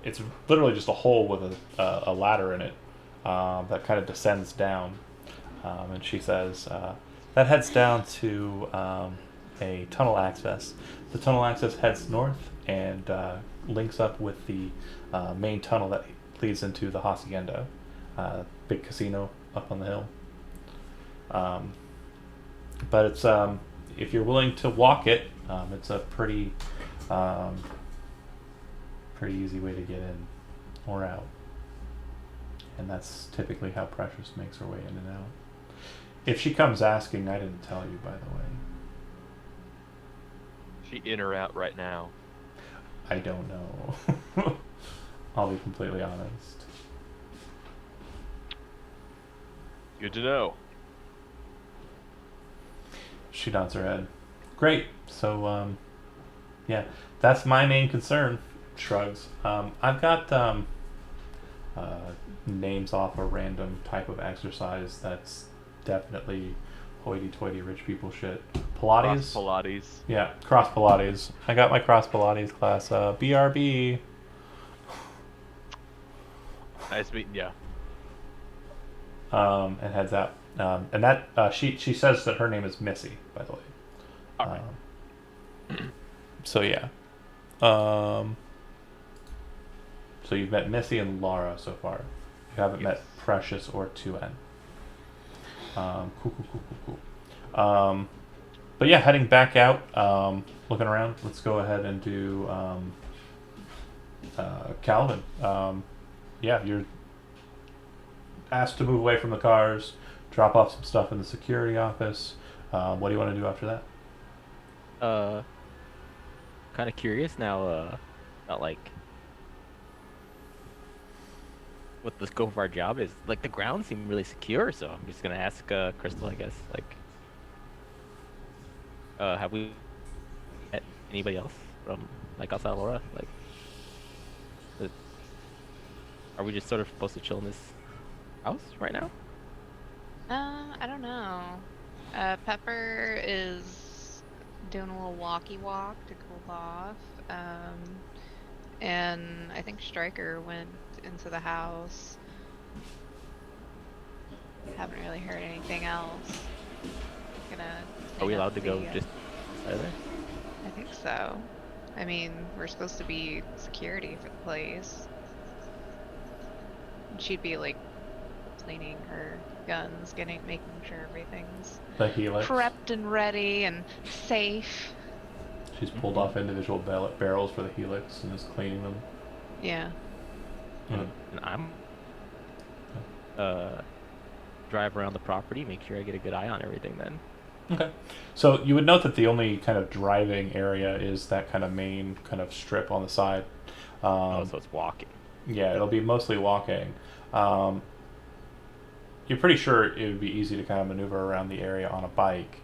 it's literally just a hole with a ladder in it that kind of descends down. And she says, that heads down to a tunnel access. The tunnel access heads north and links up with the main tunnel that leads into the Hacienda, big casino up on the hill. But it's if you're willing to walk it, it's a pretty easy way to get in or out. And that's typically how Precious makes her way in and out. If she comes asking, I didn't tell you, by the way. She in or out right now? I don't know. I'll be completely honest. Good to know. She nods her head. Great. So, yeah, that's my main concern. Shrugs. I've got names off a random type of exercise that's definitely hoity-toity rich people shit. Pilates? Cross Pilates. Yeah, cross Pilates. I got my cross Pilates class. BRB. Nice meeting ya. and heads out. And that she says that her name is Missy, by the way. All right. So yeah. So you've met Missy and Laura so far. You haven't met Precious or 2N. Cool. But yeah, heading back out, looking around. Let's go ahead and do Calvin. Yeah, you're asked to move away from the cars, drop off some stuff in the security office. What do you want to do after that? Kind of curious now, about like what the scope of our job is. Like the ground seemed really secure, so I'm just gonna ask Crystal, I guess. Like, have we met anybody else from like outside of Laura? Like, are we just sort of supposed to chill in this house right now? I don't know. Pepper is doing a little walkie walk to cool off. And I think Stryker went into the house. Haven't really heard anything else. Gonna Are we hang out allowed to with go the, just out of there? I think so. I mean, we're supposed to be security for the place. She'd be like cleaning her guns, making sure everything's The Helix. prepped and ready and safe. She's pulled off individual barrels for the Helix and is cleaning them. Yeah. Mm. And I'm drive around the property, make sure I get a good eye on everything then. Okay. So you would note that the only kind of driving area is that kind of main kind of strip on the side. So it's walking. Yeah, it'll be mostly walking. You're pretty sure it would be easy to kind of maneuver around the area on a bike.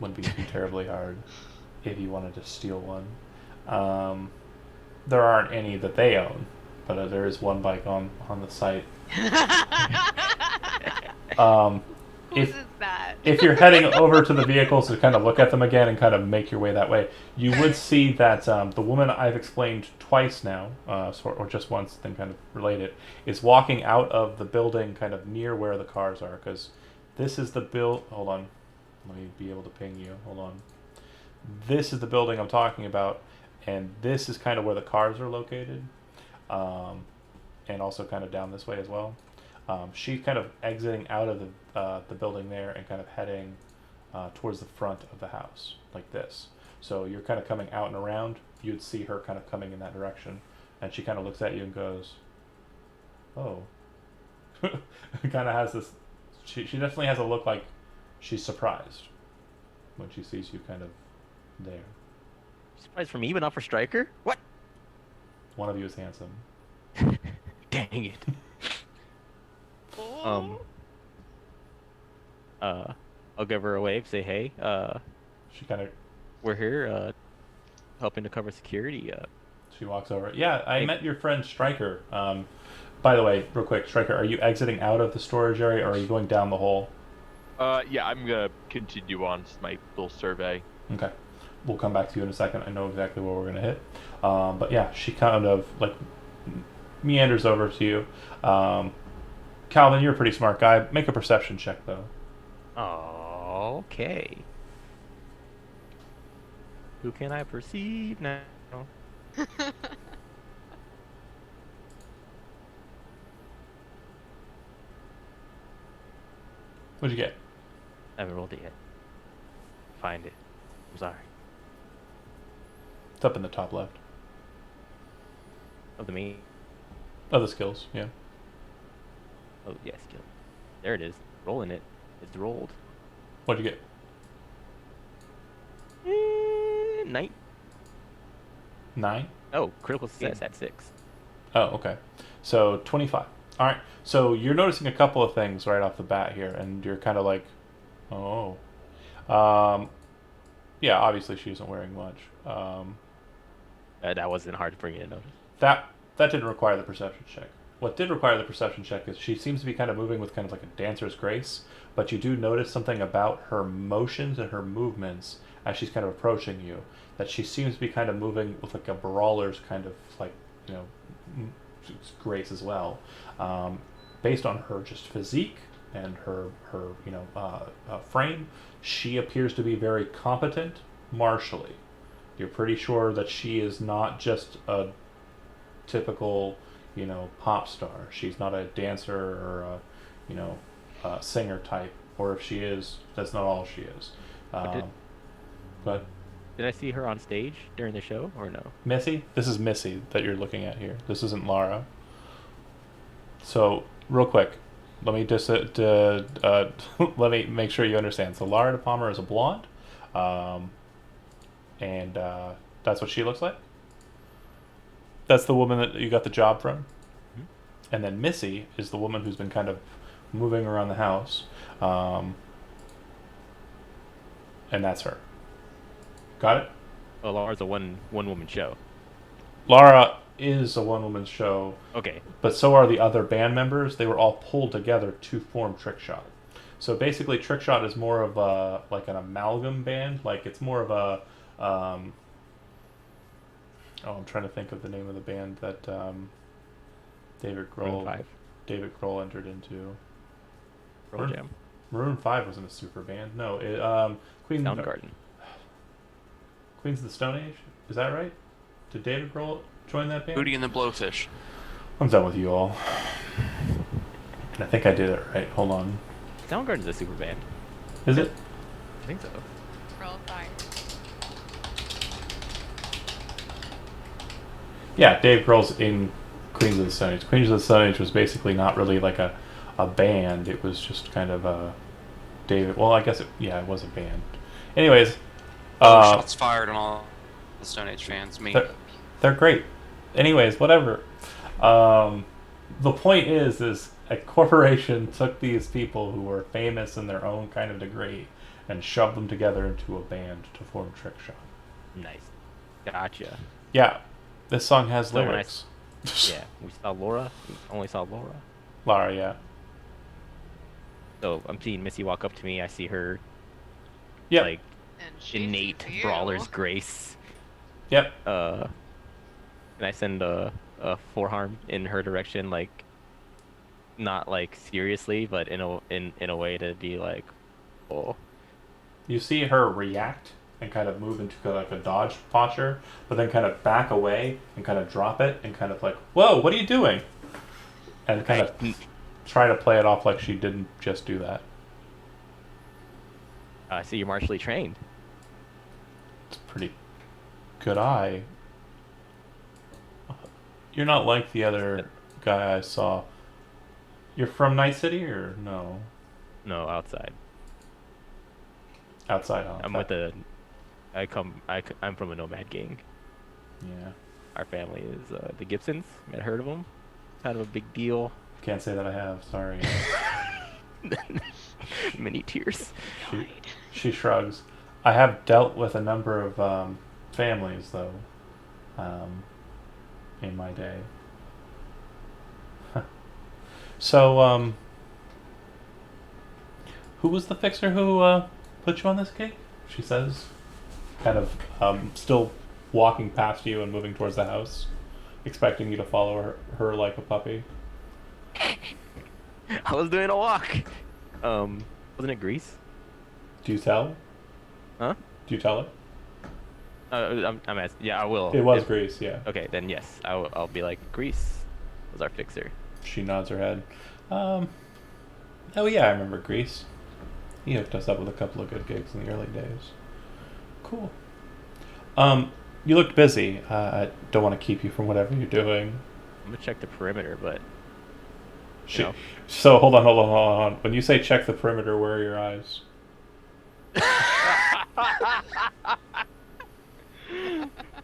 Wouldn't be too terribly hard if you wanted to steal one. There aren't any that they own, but there is one bike on the site. Whose is that? If you're heading over to the vehicles to kind of look at them again and kind of make your way that way, you would see that the woman I've explained twice now, or just once, then kind of related, is walking out of the building kind of near where the cars are, because this is the Hold on. Let me be able to ping you. Hold on. This is the building I'm talking about, and this is kind of where the cars are located, and also kind of down this way as well. She's kind of exiting out of the building there and kind of heading towards the front of the house, like this. So you're kind of coming out and around. You'd see her kind of coming in that direction, and she kind of looks at you and goes, "Oh." Kind of has this. She definitely has a look like she's surprised when she sees you kind of there. Surprise for me, but not for Stryker? What? One of you is handsome. Dang it. I'll give her a wave, say hey, She kind of. we're here, helping to cover security, She walks over. Yeah, I met your friend Stryker. By the way, real quick, Stryker, are you exiting out of the storage area or are you going down the hole? Yeah, I'm gonna continue on my little survey. Okay. We'll come back to you in a second. I know exactly what we're going to hit. But yeah, she kind of like meanders over to you. Calvin, you're a pretty smart guy. Make a perception check, though. Okay. Who can I perceive now? What'd you get? I haven't rolled it yet. Find it. I'm sorry. It's up in the top left. Of the main. Oh, the skills, yeah. Oh, yeah, skill. There it is. Rolling it. It's rolled. What'd you get? 9. 9? Oh, critical success at 6. Oh, okay. So 25. All right. So you're noticing a couple of things right off the bat here, and you're kind of like, oh. Yeah, obviously she isn't wearing much. That wasn't hard for me to notice. That didn't require the perception check. What did require the perception check is she seems to be kind of moving with kind of like a dancer's grace, but you do notice something about her motions and her movements as she's kind of approaching you, that she seems to be kind of moving with like a brawler's kind of like, grace as well. based on her just physique and her frame, she appears to be very competent martially. You're pretty sure that she is not just a typical, pop star. She's not a dancer or a singer type. Or if she is, that's not all she is. But Did I see her on stage during the show or no? Missy, this is Missy that you're looking at here. This isn't Lara. So real quick, let me just let me make sure you understand. So Lara De Palma is a blonde, and that's what she looks like. That's the woman that you got the job from. Mm-hmm. And then Missy is the woman who's been kind of moving around the house, and that's her. Got it? Oh, Laura's a one woman show. Lara is a one-woman show. Okay. But so are the other band members. They were all pulled together to form Trickshot. So basically, Trickshot is more of a an amalgam band. Like it's more of a I'm trying to think of the name of the band that David Grohl entered into. Pearl Jam. Maroon 5 wasn't a super band. No, Soundgarden. Queens of the Stone Age. Is that right? Did David Grohl join that band? Booty and the Blowfish. I'm done with you all. And I think I did it right. Hold on. Soundgarden's a super band. Is it? I think so. Roll fire. Yeah, Dave Grohl's in Queens of the Stone Age. Queens of the Stone Age was basically not really like a band. It was just kind of a David. Well, I guess it was a band. Anyways, Shots fired on all the Stone Age fans. Me. They're great. Anyways, whatever. The point is a corporation took these people who were famous in their own kind of degree and shoved them together into a band to form Trickshot. Nice. Gotcha. Yeah, this song has So when I lyrics. Yeah, we saw Laura. We only saw Laura. Lara, yeah. So I'm seeing Missy walk up to me. I see her Yep. like And she innate sees you. brawler's grace. Yep. And I send a forearm in her direction, like not like seriously, but in a way to be like, oh. You see her react and kind of move into like a dodge posture, but then kind of back away and kind of drop it and kind of like, whoa, what are you doing? And kind of try to play it off like she didn't just do that. I see you're martially trained. It's a pretty good eye. You're not like the other guy I saw. You're from Night City or no? No, outside. Outside. Oh, I'm from a nomad gang. Yeah. Our family is the Gibsons. You might have heard of them. Kind of a big deal. Can't say that I have. Sorry. Many tears. She shrugs. I have dealt with a number of families though, in my day. So, who was the fixer who put you on this gig? She says, kind of still walking past you and moving towards the house, expecting you to follow her like a puppy. I was doing a walk. Wasn't it Grease? Do you tell? Huh? Do you tell her? I'm asking. Yeah, I will. It was Grease, yeah. Okay, then yes, I'll be like, Grease was our fixer. She nods her head. Oh yeah, I remember Grease. He hooked us up with a couple of good gigs in the early days. Cool. You looked busy. I don't want to keep you from whatever you're doing. I'm gonna check the perimeter, but So hold on. When you say check the perimeter, where are your eyes?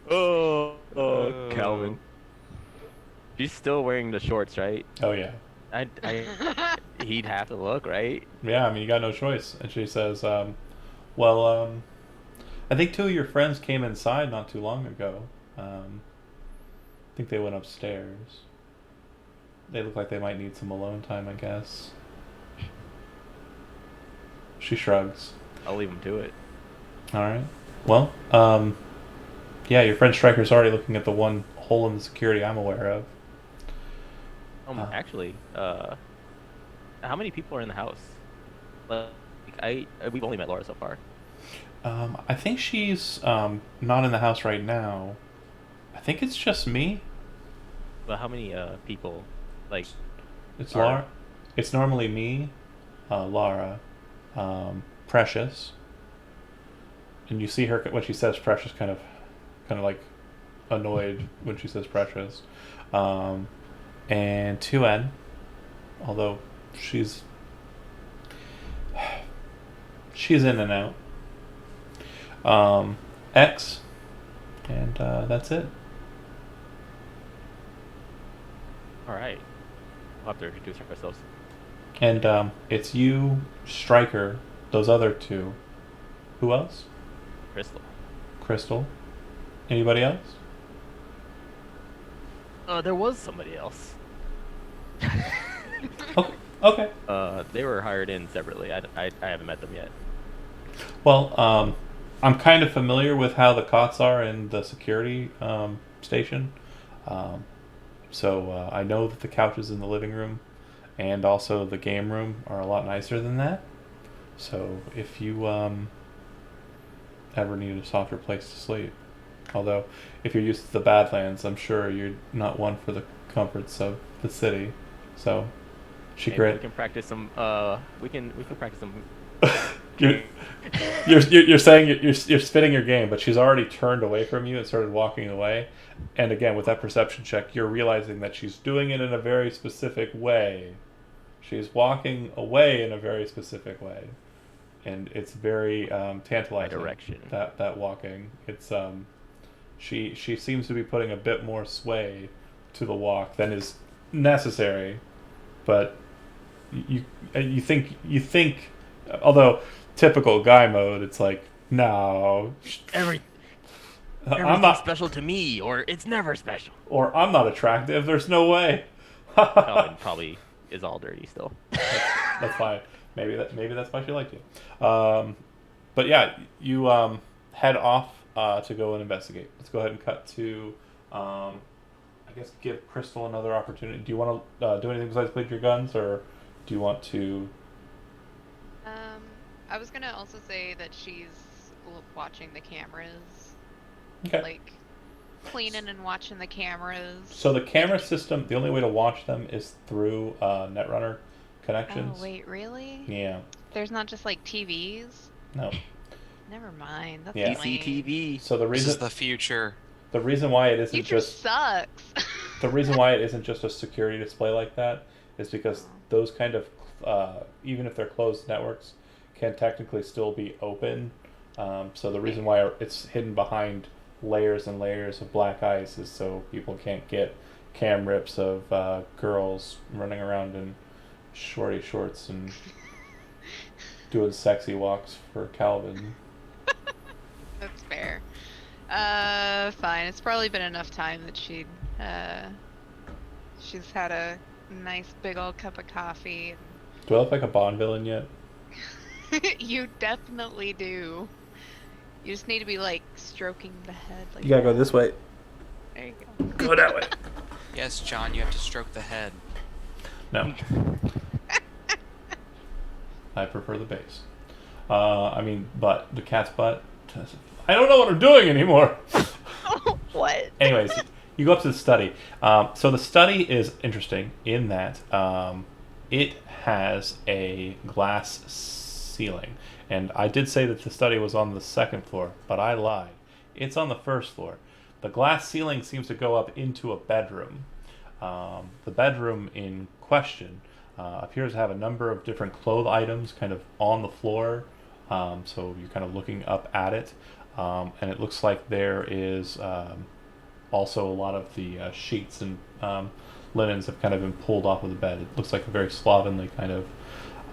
Oh, Calvin. She's still wearing the shorts, right? Oh yeah. He'd have to look, right? Yeah, I mean you got no choice. And she says, I think two of your friends came inside not too long ago. I think they went upstairs. They look like they might need some alone time, I guess. She shrugs. I'll leave him to it. Alright. Well, yeah, your friend Striker's already looking at the one hole in the security I'm aware of. Actually, how many people are in the house? Like, we've only met Laura so far. I think she's not in the house right now. I think it's just me. But how many people? Like, It's Are- Laura. It's normally me, Laura, Precious, and you see her when she says Precious, kind of like annoyed when she says Precious, and 2N, although she's in and out. X, and that's it. all right, we'll have to introduce ourselves. And it's you, Striker, those other two. Who else? Crystal. Crystal. Anybody else? There was somebody else. Okay. Okay. They were hired in separately. I haven't met them yet. Well, I'm kind of familiar with how the cots are in the security station. So I know that the couches in the living room and also the game room are a lot nicer than that. So if you ever need a softer place to sleep, although if you're used to the Badlands, I'm sure you're not one for the comforts of the city. So she Maybe great. we can practice some. We can practice some. You're saying you're spitting your game, but she's already turned away from you and started walking away. And again, with that perception check, you're realizing that she's doing it in a very specific way. She's walking away in a very specific way, and it's very tantalizing. Direction. That walking, it's she seems to be putting a bit more sway to the walk than is necessary, but you think, although typical guy mode, it's like, no, I'm Everything's not, special to me, or it's never special. or I'm not attractive. There's no way. Calvin probably is all dirty still. That's fine. Maybe that's why she liked you. But yeah, you head off to go and investigate. Let's go ahead and cut to, I guess, give Crystal another opportunity. Do you want to do anything besides bleed your guns, or do you want to? I was gonna also say that she's watching the cameras, Okay. like cleaning and watching the cameras. So the camera system, the only way to watch them is through Netrunner connections. Oh wait, really? Yeah. There's not just like TVs? No. Never mind. That's Yeah. lame. CCTV. So the This is reason the future. the reason why it isn't Future just sucks. the reason why it isn't just a security display like that is because those kind of even if they're closed networks can technically still be open. So the reason why it's hidden behind layers and layers of black ice is so people can't get cam rips of girls running around in shorty shorts and doing sexy walks for Calvin. That's fair. Fine. It's probably been enough time that she's had a nice big old cup of coffee. Do I look like a Bond villain yet? You definitely do. You just need to be like stroking the head. Like You gotta go this way. There you go. Go that way. Yes, John, you have to stroke the head. No. I prefer the base. I mean, butt. The cat's butt. I don't know what I'm doing anymore. What? Anyways, you go up to the study. So the study is interesting in that it has a glass ceiling. And I did say that the study was on the second floor, but I lied. It's on the first floor. The glass ceiling seems to go up into a bedroom. The bedroom in question appears to have a number of different clothes items kind of on the floor. So you're kind of looking up at it. And it looks like there is also a lot of the sheets and linens have kind of been pulled off of the bed. It looks like a very slovenly kind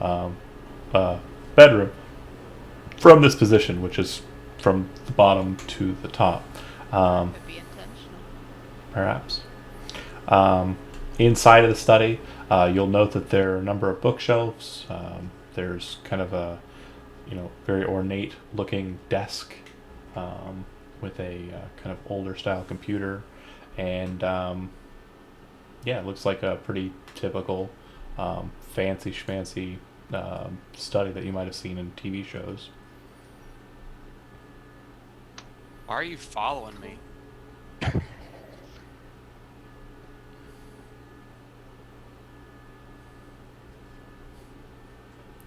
of bedroom from this position, which is from the bottom to the top. Could be intentional. Perhaps. Inside of the study, you'll note that there are a number of bookshelves. There's kind of a, very ornate looking desk with a kind of older style computer, and it looks like a pretty typical fancy schmancy study that you might have seen in TV shows. Why are you following me?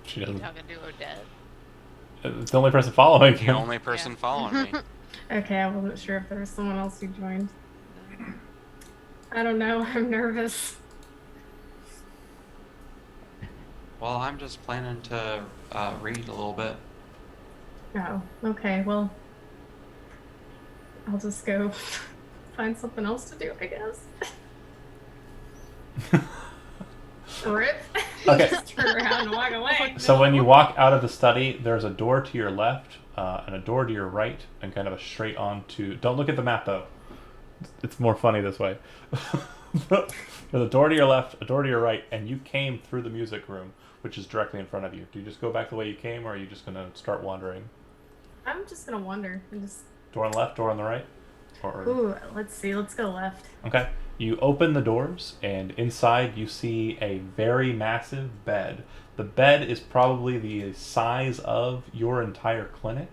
She You doesn't. talking to Odette? It's the only person following The him. only person following me. Okay, I wasn't sure if there was someone else who joined. I don't know. I'm nervous. Well, I'm just planning to read a little bit. Oh, okay. Well, I'll just go find something else to do, I guess. Rip. Okay. Just turn around and walk away. So when you walk out of the study, there's a door to your left and a door to your right, and kind of a straight on to. Don't look at the map though. It's more funny this way. There's a door to your left, a door to your right, and you came through the music room, which is directly in front of you. Do you just go back the way you came, or are you just gonna start wandering? I'm just gonna wander and just. Door on the left, door on the right? Or... Ooh, let's see. Let's go left. Okay. You open the doors, and inside you see a very massive bed. The bed is probably the size of your entire clinic.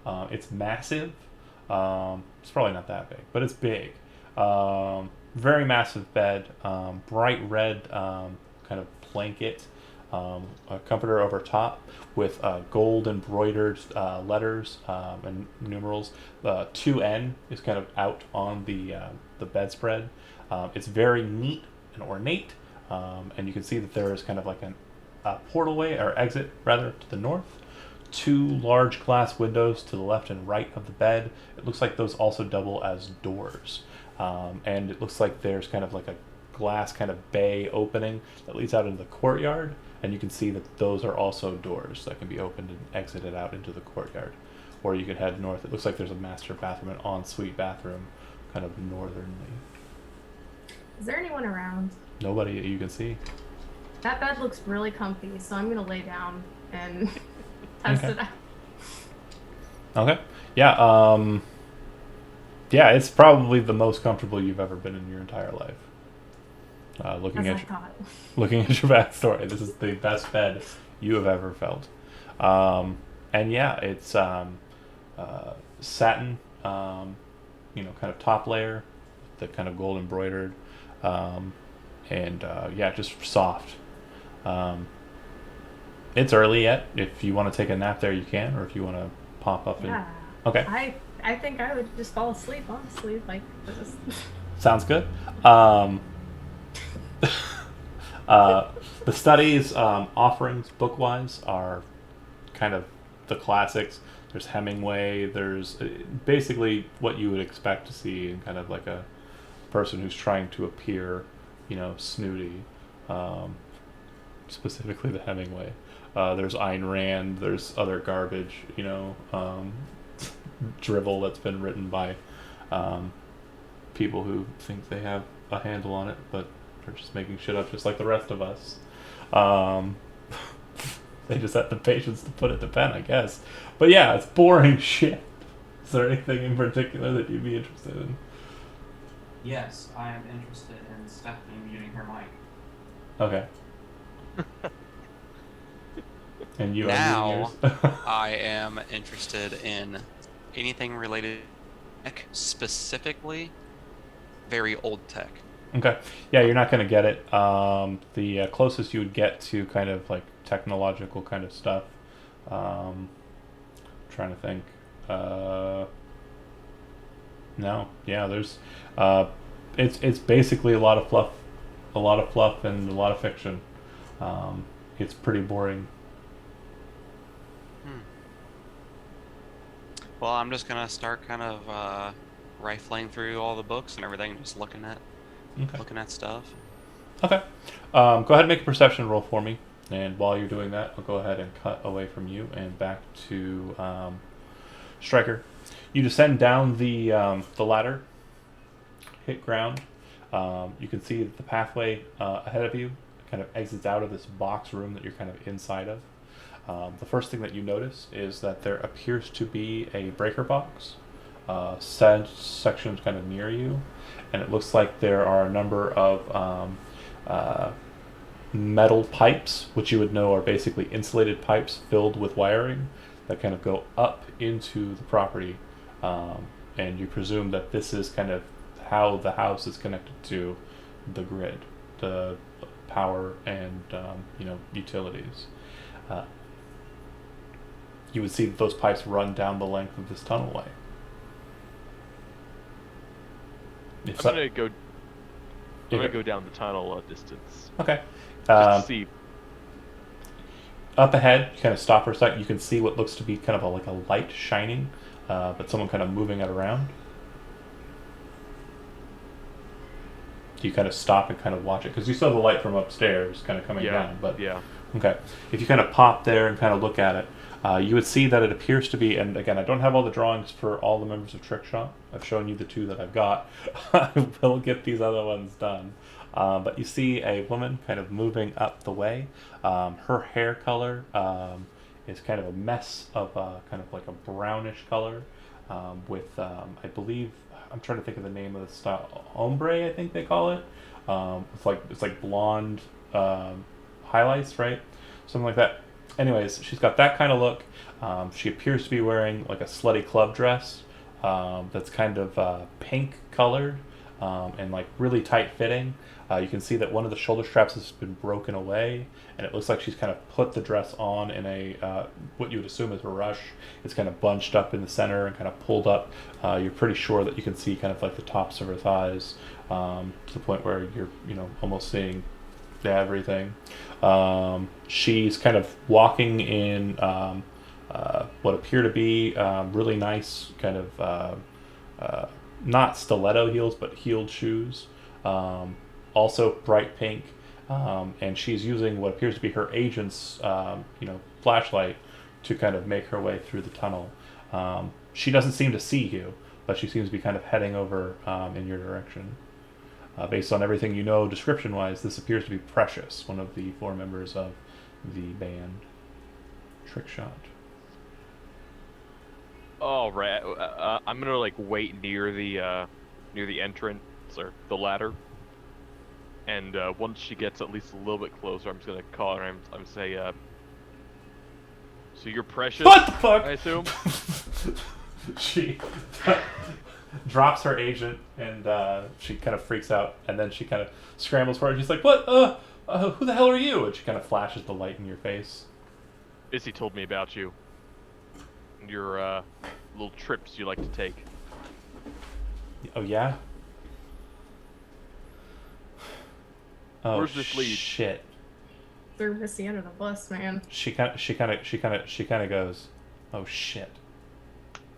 It's massive. It's probably not that big, but it's big. Very massive bed. Bright red kind of blanket. A comforter over top with gold embroidered letters and numerals. 2N is kind of out on the bedspread. It's very neat and ornate, and you can see that there is kind of like a portalway or exit rather to the north. 2 large glass windows to the left and right of the bed. It looks like those also double as doors, and it looks like there's kind of like a glass kind of bay opening that leads out into the courtyard, and you can see that those are also doors that can be opened and exited out into the courtyard. Or you could head north. It looks like there's a master bathroom, an ensuite bathroom, kind of northernly. Is there anyone around? Nobody that you can see. That bed looks really comfy, so I'm gonna lay down and test Okay. it out. Okay. Yeah. Yeah, it's probably the most comfortable you've ever been in your entire life. Looking As I at thought. looking at your backstory, this is the best bed you have ever felt. And yeah, it's satin, kind of top layer, the kind of gold embroidered, and yeah, just soft. It's early yet. If you want to take a nap there, you can, or if you want to pop up and. Yeah. Okay. I think I would just fall asleep, honestly. Like, just... Sounds good. The study's offerings, book-wise, are kind of the classics. There's Hemingway. There's basically what you would expect to see in kind of like a person who's trying to appear, snooty. Specifically the Hemingway. There's Ayn Rand. There's other garbage, drivel that's been written by people who think they have a handle on it, but they're just making shit up just like the rest of us. They just have the patience to put it to pen, I guess. But yeah, it's boring shit. Is there anything in particular that you'd be interested in? Yes, I am interested in Stephanie muting her mic. Okay. And you Now, are yours? I am interested in anything related to tech, specifically very old tech. Okay. Yeah, you're not going to get it. The closest you would get to kind of like technological kind of stuff. Trying to think. No. Yeah, there's. It's basically a lot of fluff, and a lot of fiction. It's pretty boring. Well, I'm just gonna start kind of rifling through all the books and everything, just looking at stuff. Okay. Go ahead and make a perception roll for me. And while you're doing that, I'll go ahead and cut away from you and back to Striker. You descend down the ladder, hit ground. You can see that the pathway ahead of you kind of exits out of this box room that you're kind of inside of. The first thing that you notice is that there appears to be a breaker box section kind of near you, and it looks like there are a number of metal pipes, which you would know are basically insulated pipes filled with wiring that kind of go up into the property. And you presume that this is kind of how the house is connected to the grid, the power and utilities. You would see that those pipes run down the length of this tunnelway. I'm gonna go down the tunnel a distance. Okay. Just to see. Up ahead, you kind of stop for a second. You can see what looks to be kind of like a light shining, but someone kind of moving it around. You kind of stop and kind of watch it because you saw the light from upstairs kind of coming down. But yeah. Okay, if you kind of pop there and kind of look at it, you would see that it appears to be. And again, I don't have all the drawings for all the members of Trickshot. I've shown you the 2 that I've got. I will get these other ones done. But you see a woman kind of moving up the way. Her hair color is kind of a mess of kind of like a brownish color with, I believe, I'm trying to think of the name of the style, ombre, I think they call it. It's like blonde highlights, right? Something like that. Anyways, she's got that kind of look. She appears to be wearing like a slutty club dress that's kind of pink colored and like really tight fitting. You can see that one of the shoulder straps has been broken away, and it looks like she's kind of put the dress on in a what you would assume is a rush. It's kind of bunched up in the center and kind of pulled up. You're pretty sure that you can see kind of like the tops of her thighs to the point where you're almost seeing everything. She's kind of walking in what appear to be really nice kind of not stiletto heels but heeled shoes. Also bright pink, and she's using what appears to be her agent's, flashlight to kind of make her way through the tunnel. She doesn't seem to see you, but she seems to be kind of heading over in your direction. Based on everything you know, description-wise, this appears to be Precious, one of the 4 members of the band Trickshot. All right, I'm gonna like wait near the entrance or the ladder. And once she gets at least a little bit closer, I'm just gonna call her and I'm say, so you're Precious? What the fuck? I assume. She drops her agent and she kind of freaks out, and then she kind of scrambles for it. She's like, "What? Who the hell are you?" And she kind of flashes the light in your face. Issy told me about you. Your little trips you like to take. Oh yeah. Oh, where's this lead? Shit. Threw Missy under the bus, man. She kind of goes, "Oh shit.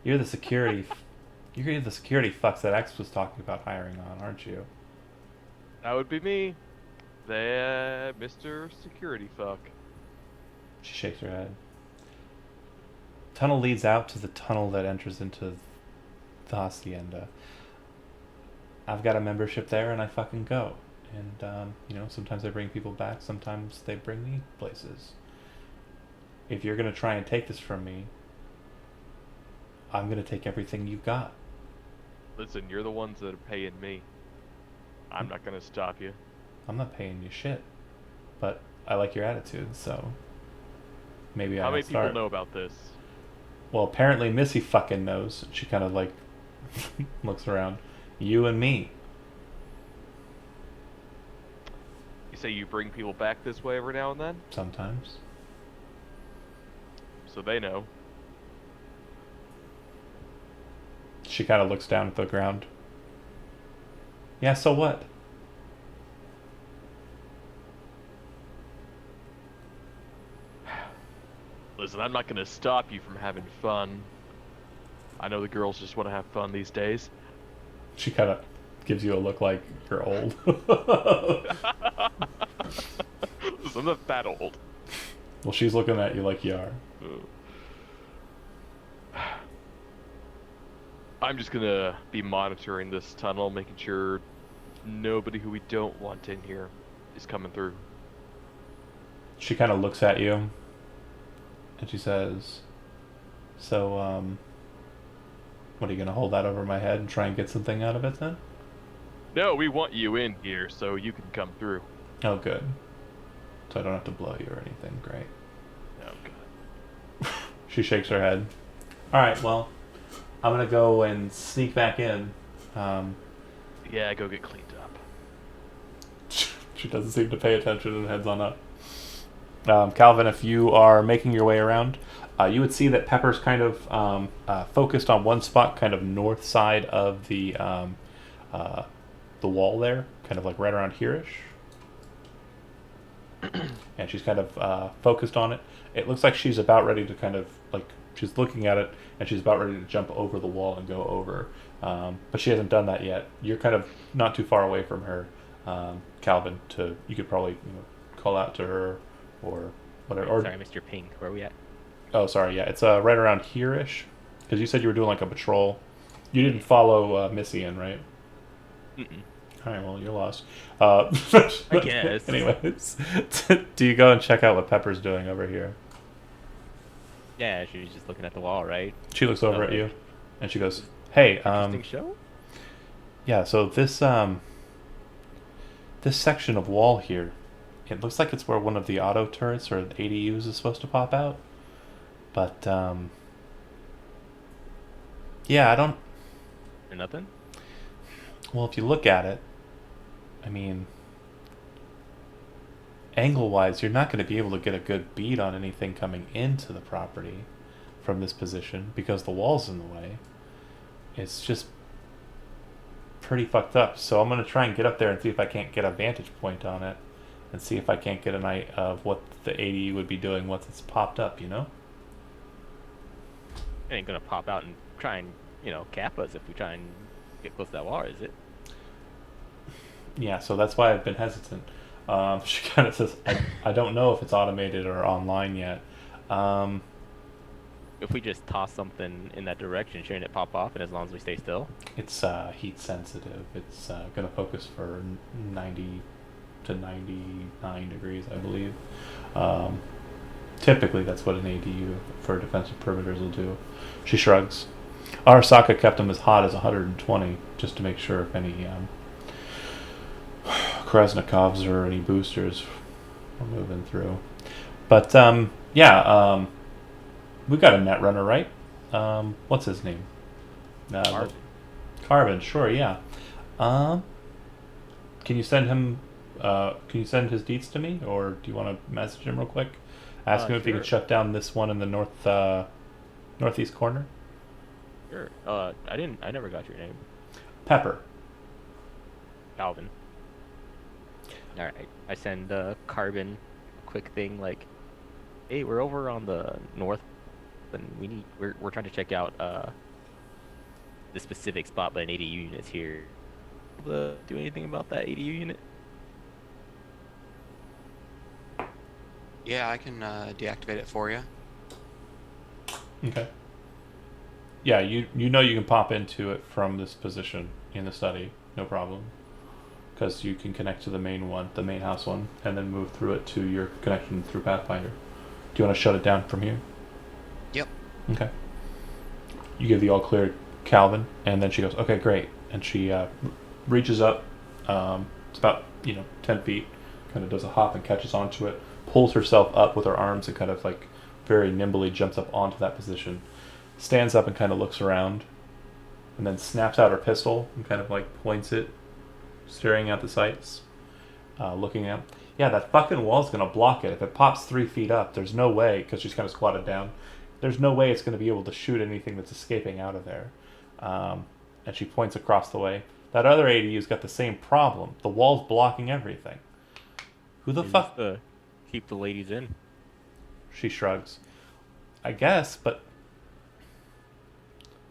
You're the security fucks that X was talking about hiring on, aren't you?" That would be me. Mr. Security Fuck. She shakes her head. Tunnel leads out to the tunnel that enters into the hacienda. I've got a membership there, and I fucking go. And sometimes I bring people back, sometimes they bring me places. If you're gonna try and take this from me, I'm gonna take everything you've got. Listen, you're the ones that are paying me. I'm not gonna stop you. I'm not paying you shit, but I like your attitude, so maybe How I'll many start. people know about this? Well, apparently Missy fucking knows. She kind of like looks around. You and me. You say you bring people back this way every now and then? Sometimes. So they know. She kind of looks down at the ground. Yeah, so what? Listen, I'm not gonna stop you from having fun. I know the girls just want to have fun these days. She kind of gives you a look like you're old. I'm not that old. Well, she's looking at you like you are. I'm just gonna be monitoring this tunnel, making sure nobody who we don't want in here is coming through. She kind of looks at you, and she says, "So, what, are you gonna hold that over my head and try and get something out of it then?" No, we want you in here so you can come through. Oh, good. so I don't have to blow you or anything. Great. Oh god. She shakes her head. All right, well, I'm gonna go and sneak back in. Yeah, go get cleaned up. She doesn't seem to pay attention and heads on up. Calvin, if you are making your way around, you would see that Pepper's kind of focused on one spot, kind of north side of the wall there, kind of like right around here-ish. And she's kind of focused on it. It looks like she's about ready to kind of, like, she's looking at it, and she's about ready to jump over the wall and go over. But she hasn't done that yet. You're kind of not too far away from her, Calvin, you could probably call out to her or whatever. Or, Sorry, Mr. Ping. Where are we at? oh, sorry, yeah. It's right around here-ish. Because you said you were doing like a patrol. You didn't follow Missy in, right? Mm-mm. All right, well, you're lost. I guess. Anyways, do you go and check out what Pepper's doing over here? Yeah, she's just looking at the wall, right? She looks over at Okay. you, and she goes, "Hey, Interesting show? yeah. So this section of wall here, it looks like it's where one of the auto turrets or ADUs is supposed to pop out. But yeah, I don't. Or nothing? Well, if you look at it, I mean, angle-wise, you're not going to be able to get a good bead on anything coming into the property from this position because the wall's in the way. It's just pretty fucked up. So I'm going to try and get up there and see if I can't get a vantage point on it and see if I can't get an idea of what the ADU would be doing once it's popped up, you know? It ain't gonna pop out and try and, cap us if we try and get close to that wall, is it? Yeah, so that's why I've been hesitant. She kind of says, I don't know if it's automated or online yet. If we just toss something in that direction, shouldn't it pop off? And as long as we stay still? It's heat sensitive. It's going to focus for 90 to 99 degrees, I believe. Typically, that's what an ADU for defensive perimeters will do. She shrugs. Arasaka kept them as hot as 120 just to make sure if any Krasnikovs or any boosters were moving through. But yeah, we've got a net runner, right? What's his name? Carbon. Carbon, sure, yeah. Can you send him? Can you send his deets to me, or do you want to message him real quick? Ask him if he Sure. can shut down this one in the northeast corner. Sure. I never got your name. Pepper. Calvin. Alright. I send Carbon a quick thing like, hey, we're over on the north and we're trying to check out the specific spot, but an ADU unit's here. Do anything about that ADU unit? Yeah, I can deactivate it for you. Okay. Yeah, you know you can pop into it from this position in the study, no problem. Because you can connect to the main one, the main house one, and then move through it to your connection through Pathfinder. Do you want to shut it down from here? Yep. Okay. You give the all clear to Calvin, and then she goes, okay, great. And she reaches up, it's about, 10 feet, kind of does a hop and catches onto it, pulls herself up with her arms and kind of like very nimbly jumps up onto that position, stands up and kind of looks around, and then snaps out her pistol and kind of like points it, staring at the sights, looking at. Yeah, that fucking wall's gonna block it. If it pops 3 feet up, there's no way, because she's kind of squatted down, there's no way it's gonna be able to shoot anything that's escaping out of there. And she points across the way. That other ADU's got the same problem. The wall's blocking everything. Who the fuck? Keep the ladies in. She shrugs. I guess, but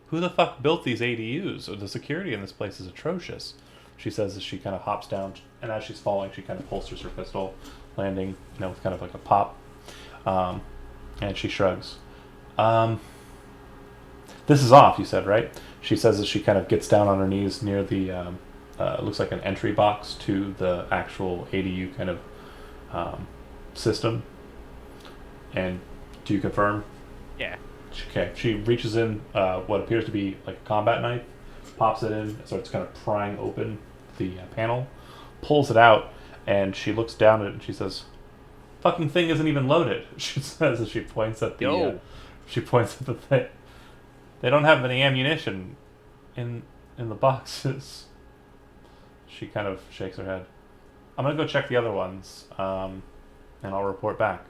who the fuck built these ADUs? The security in this place is atrocious. She says as she kind of hops down, and as she's falling, she kind of holsters her pistol, landing, with kind of like a pop. And she shrugs. This is off, you said, right? She says as she kind of gets down on her knees near the, it looks like an entry box to the actual ADU kind of system. And do you confirm? Yeah. Okay. She reaches in what appears to be like a combat knife, pops it in, starts kind of prying open the panel, pulls it out, and she looks down at it and she says, fucking thing isn't even loaded. She says as she points at the. Yo. She points at the thing. They don't have any ammunition in the boxes. She kind of shakes her head. I'm gonna go check the other ones, and I'll report back.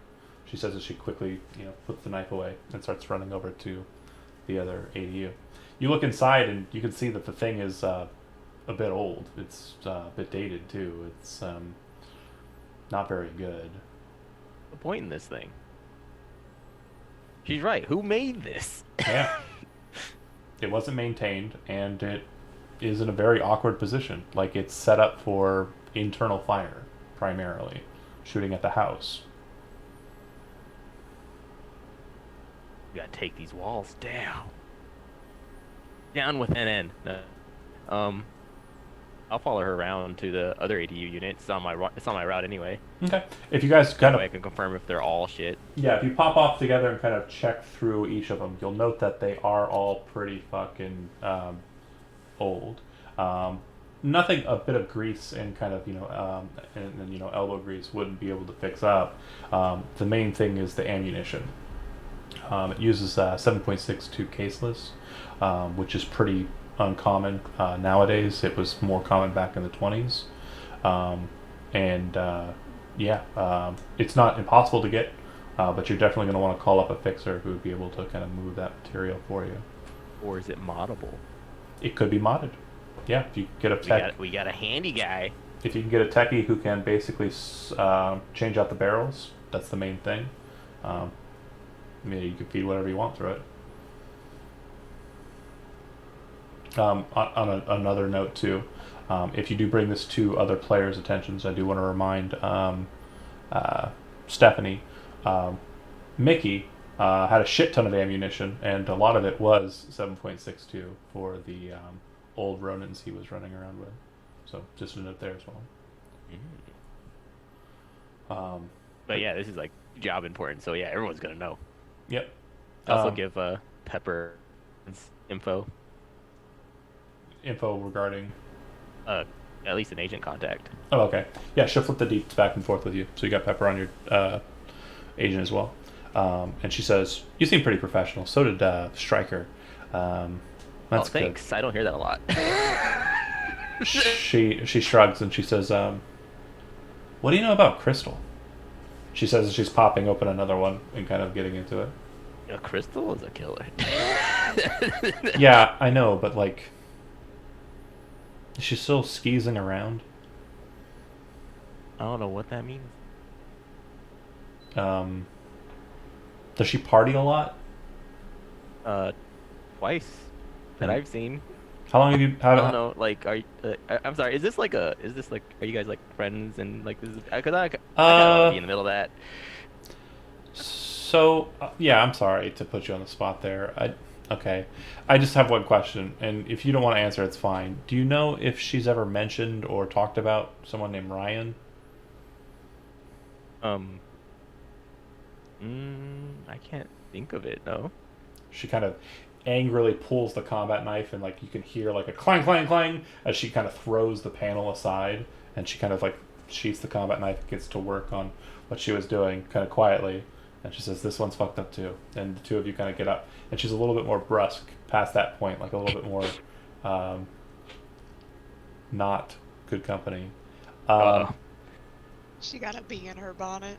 She says as she quickly, puts the knife away and starts running over to the other ADU. You look inside and you can see that the thing is a bit old. It's a bit dated too. It's not very good. The point in this thing. She's right. Who made this? Yeah. It wasn't maintained, and it is in a very awkward position. Like, it's set up for internal fire, primarily. Shooting at the house. You gotta take these walls down. Down with an N. I'll follow her around to the other ADU unit. It's on my route anyway. Okay. If you guys kind That way I of... can confirm if they're all shit. Yeah, if you pop off together and kind of check through each of them, you'll note that they are all pretty fucking old. Nothing a bit of grease and kind of, elbow grease wouldn't be able to fix up. The main thing is the ammunition. It uses 7.62 caseless, which is pretty uncommon nowadays. It was more common back in the 20s. It's not impossible to get, but you're definitely going to want to call up a fixer who would be able to kind of move that material for you. Or is it moddable? It could be modded. Yeah, if you get a tech, We got a handy guy. if you can get a techie who can basically change out the barrels, that's the main thing. You can feed whatever you want through it. On another note too, if you do bring this to other players' attentions, I do want to remind Stephanie, Mickey had a shit ton of ammunition, and a lot of it was 7.62 for the old Ronins he was running around with. So just a note there as well. But yeah, this is like job important, so yeah, everyone's gonna know. Yep. Also give Pepper info regarding... at least an agent contact. Oh, okay. Yeah, she'll flip the deets back and forth with you. So you got Pepper on your agent as well. And she says, "You seem pretty professional. So did Stryker." That's thanks. good. I don't hear that a lot. She shrugs and she says, "What do you know about Crystal?" She says as she's popping open another one and kind of getting into it. Crystal is a killer. Yeah, I know, but like... Is she still skeezing around? I don't know what that means. Does she party a lot? Twice that I've seen. How long have you... I don't know. Like, I'm sorry. Is this like? Are you guys like friends and like? Because I kind of want to be in the middle of that. So, yeah, I'm sorry to put you on the spot there. Okay. I just have one question, and if you don't want to answer, it's fine. Do you know if she's ever mentioned or talked about someone named Ryan? I can't think of it, no. She kind of angrily pulls the combat knife, and like you can hear like a clang, clang, clang as she kind of throws the panel aside, and she kind of like sheaths the combat knife and gets to work on what she was doing kind of quietly. And she says, "This one's fucked up too." And the two of you kind of get up. And she's a little bit more brusque past that point, like a little bit more not good company. She got a bee in her bonnet.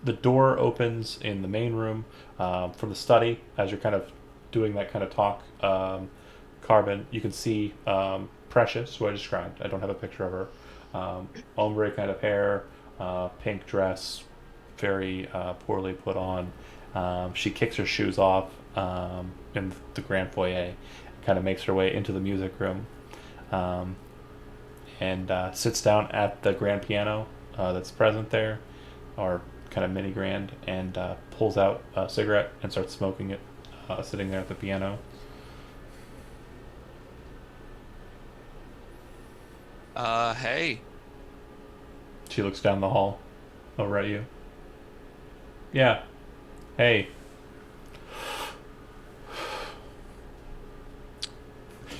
The door opens in the main room from the study as you're kind of doing that kind of talk. Carbon, you can see Precious, who I described. I don't have a picture of her. Ombre kind of hair, pink dress, very poorly put on. She kicks her shoes off in the grand foyer, kind of makes her way into the music room, and sits down at the grand piano that's present there, or kind of mini grand, and pulls out a cigarette and starts smoking it, sitting there at the piano. Hey. She looks down the hall over at you. Yeah. Hey.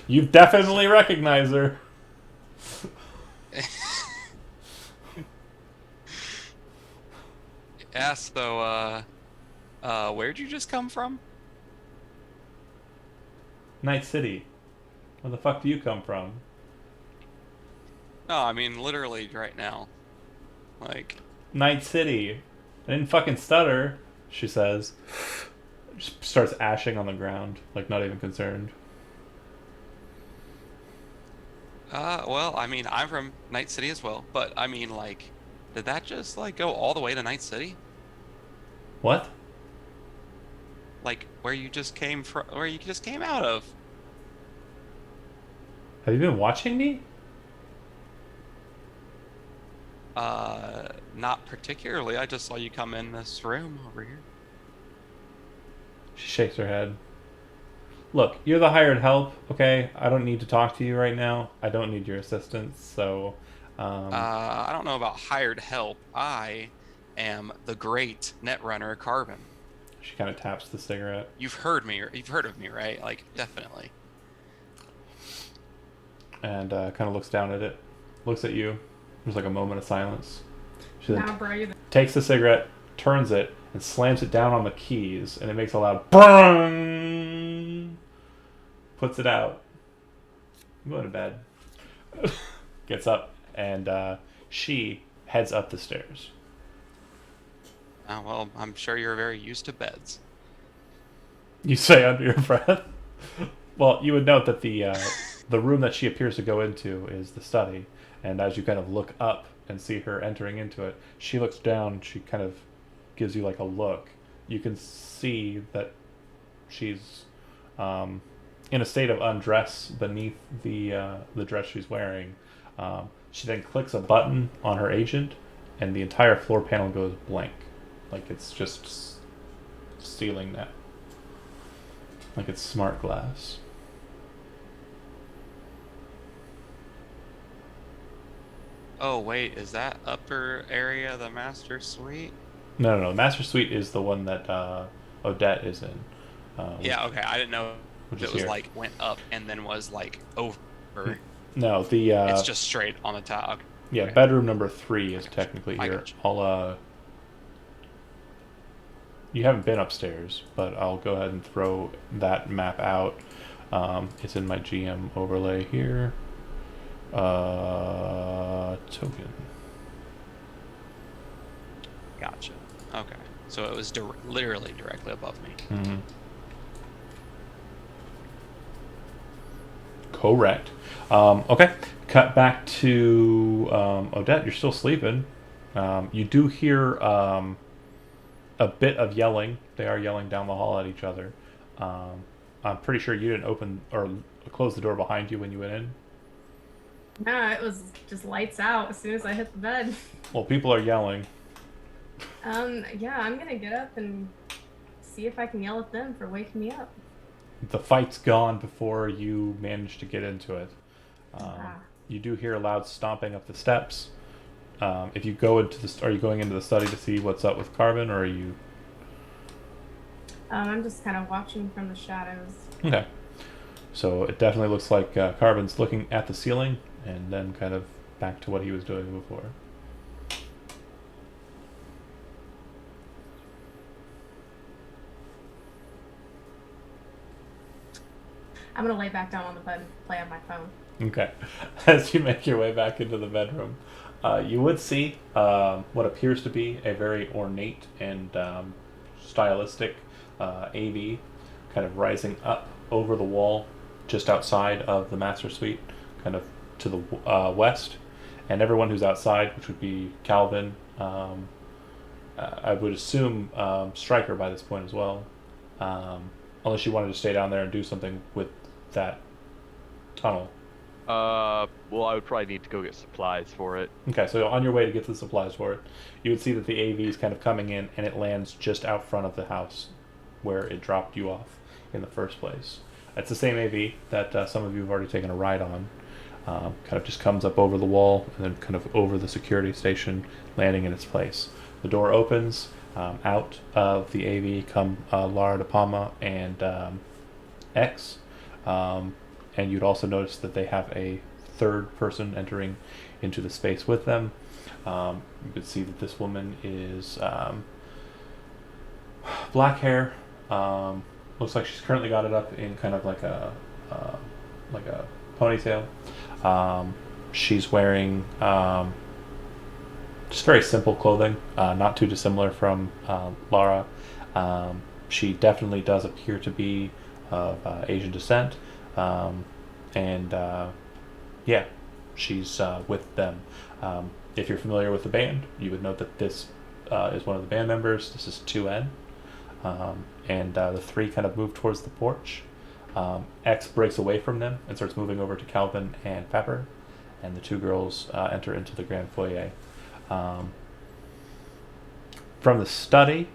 You've definitely recognized her. Yeah, so, where'd you just come from? Night City. Where the fuck do you come from? No, I mean, literally right now. Like, Night City. I didn't fucking stutter, she says. Just starts ashing on the ground, like not even concerned. well, I mean, I'm from Night City as well, but I mean, like, did that just, like, go all the way to Night City? What? Like, where you just came from, where you just came out of? Have you been watching me? Not particularly. I just saw you come in this room over here. She shakes her head. Look, you're the hired help, okay? I don't need to talk to you right now. I don't need your assistance, so... I don't know about hired help. I am the great netrunner Carbon. She kind of taps the cigarette. You've heard of me, right? Like, definitely. And kind of looks down at it. Looks at you. There's like a moment of silence. She then Now breathe. takes the cigarette, turns it, and slams it down on the keys, and it makes a loud BOOM! Puts it out. I'm going to bed. Gets up, and she heads up the stairs. Well, I'm sure you're very used to beds. You say under your breath. Well, you would note that the room that she appears to go into is the study, and as you kind of look up and see her entering into it, she looks down. She kind of gives you like a look. You can see that she's in a state of undress beneath the dress she's wearing. She then clicks a button on her agent, and the entire floor panel goes blank, like it's just sealing that. Like it's smart glass. Oh, wait, is that upper area the master suite? No. The master suite is the one that Odette is in. Yeah, okay. I didn't know Which if is it was here. like went up and then was like over. No, the It's just straight on the top. yeah, okay. bedroom number 3 is technically I here. gotcha. I'll you haven't been upstairs, but I'll go ahead and throw that map out. It's in my GM overlay here. Token. Gotcha. Okay. So it was literally directly above me. Mm-hmm. Correct. Okay. Cut back to Odette. You're still sleeping. You do hear a bit of yelling. They are yelling down the hall at each other. I'm pretty sure you didn't open or close the door behind you when you went in. No, it was just lights out as soon as I hit the bed. Well, people are yelling. Yeah, I'm gonna get up and see if I can yell at them for waking me up. The fight's gone before you manage to get into it. Ah. You do hear a loud stomping up the steps. If you go into are you going into the study to see what's up with Carbon, or are you? I'm just kind of watching from the shadows. Okay. So it definitely looks like Carbon's looking at the ceiling and then kind of back to what he was doing before. I'm gonna lay back down on the bed and play on my phone. Okay. As you make your way back into the bedroom, you would see what appears to be a very ornate and stylistic AV kind of rising up over the wall just outside of the master suite, kind of to the west. And everyone who's outside, which would be Calvin, I would assume Stryker by this point as well, unless you wanted to stay down there and do something with that tunnel. Well, I would probably need to go get supplies for it. Okay, so on your way to get the supplies for it, you would see that the AV is kind of coming in, and it lands just out front of the house where it dropped you off in the first place. It's the same AV that some of you have already taken a ride on. Kind of just comes up over the wall and then kind of over the security station, landing in its place. The door opens. Out of the AV come Lara De Palma and X. And you'd also notice that they have a third person entering into the space with them. You could see that this woman is black hair. Looks like she's currently got it up in kind of like a ponytail. She's wearing just very simple clothing, not too dissimilar from Lara. She definitely does appear to be of Asian descent, and yeah, she's with them. If you're familiar with the band, you would note that this is one of the band members. This is 2N, and the three kind of move towards the porch. X breaks away from them and starts moving over to Calvin and Pepper, and the two girls enter into the grand foyer. From the study,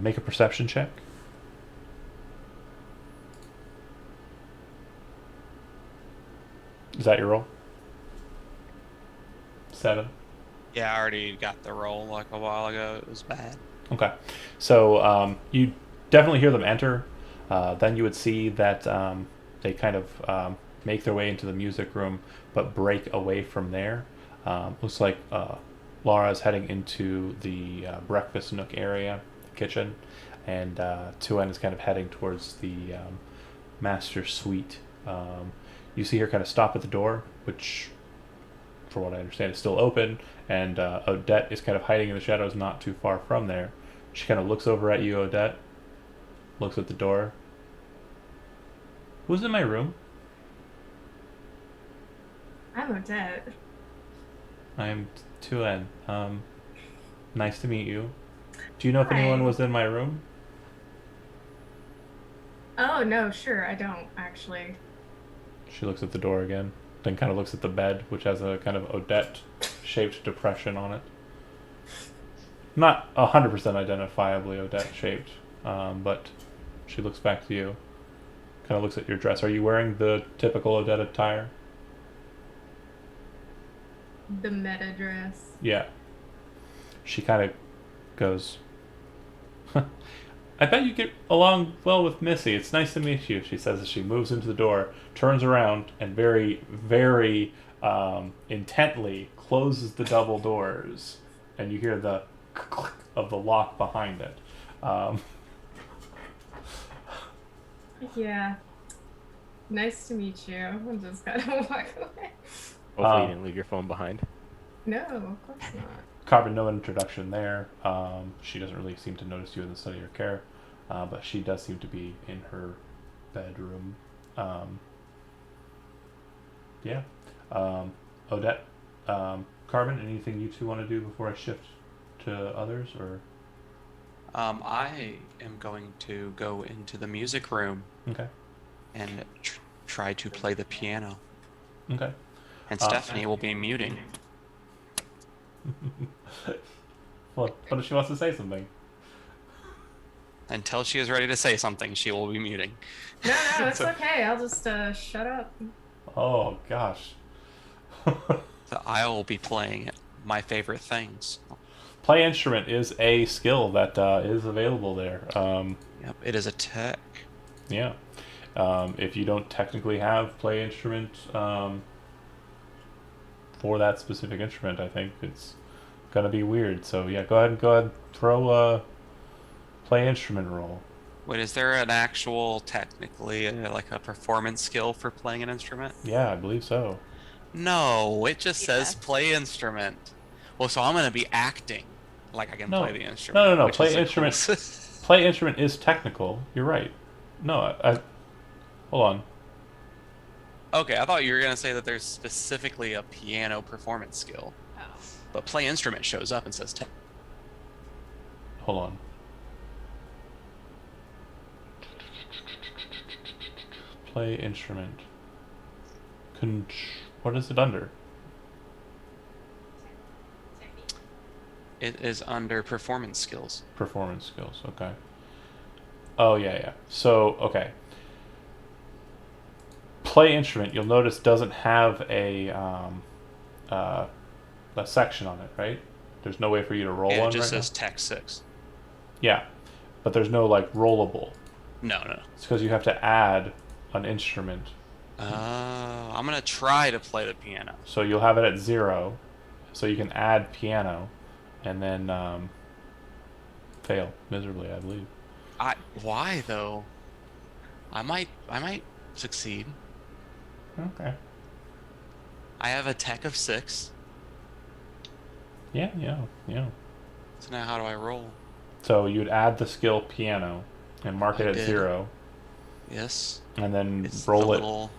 make a perception check. Is that your roll? 7. Yeah, I already got the roll like a while ago. It was bad. Okay. So you definitely hear them enter. Then you would see that they kind of make their way into the music room, but break away from there. Looks like Laura's heading into the breakfast nook area, the kitchen, and 2N is kind of heading towards the master suite. You see her kind of stop at the door, which, for what I understand, is still open, and Odette is kind of hiding in the shadows not too far from there. She kind of looks over at you, Odette, looks at the door. Who's in my room? I'm Odette. I'm 2N. Nice to meet you. Do you know if Hi. anyone was in my room? Oh, no, sure, I don't, actually. She looks at the door again, then kind of looks at the bed, which has a kind of Odette-shaped depression on it. Not 100% identifiably Odette-shaped, but she looks back to you. Kind of looks at your dress. Are you wearing the typical Odette attire? The meta dress. Yeah. She kind of goes, I bet you get along well with Missy. It's nice to meet you, she says as she moves into the door, turns around, and very, very intently closes the double doors. And you hear the click of the lock behind it. Yeah. Nice to meet you. I'm just gonna walk away. Hopefully you didn't leave your phone behind. No, of course not. Carbon, no introduction there. She doesn't really seem to notice you in the study or care, but she does seem to be in her bedroom. Yeah. Odette, Carbon, anything you two want to do before I shift to others, or? I am going to go into the music room Okay. and try to play the piano. Okay. And Stephanie will be muting. What if she wants to say something? Until she is ready to say something, she will be muting. No, it's okay. I'll just shut up. Oh gosh. So I will be playing my favorite things. Play instrument is a skill that is available there. Yep, it is a tech. Yeah. If you don't technically have play instrument for that specific instrument, I think it's gonna be weird. So yeah, go ahead, throw a play instrument roll. Wait, is there an actual, technically, like a performance skill for playing an instrument? Yeah, I believe so. No, it just says Yes. play instrument. Well, so I'm gonna be acting like I can No. play the instrument. No. which Play is the instrument. coolest. Play instrument is technical. You're right. No, I hold on. Okay, I thought you were gonna say that there's specifically a piano performance skill, Oh. but play instrument shows up and says tech. Hold on. Play instrument. What is it under? It is under performance skills. Performance skills. Okay. Oh yeah. So okay. Play instrument. You'll notice doesn't have a section on it, right? There's no way for you to roll Yeah, one it just right says tech 6. now? Yeah, but there's no like rollable. No. It's because you have to add an instrument. Oh, I'm gonna try to play the piano. So you'll have it at 0, so you can add piano, and then fail miserably, I believe. Why though? I might succeed. Okay. I have a tech of 6. Yeah. So now how do I roll? So you'd add the skill piano and mark it I at did. 0, Yes. and then It's roll the it. little.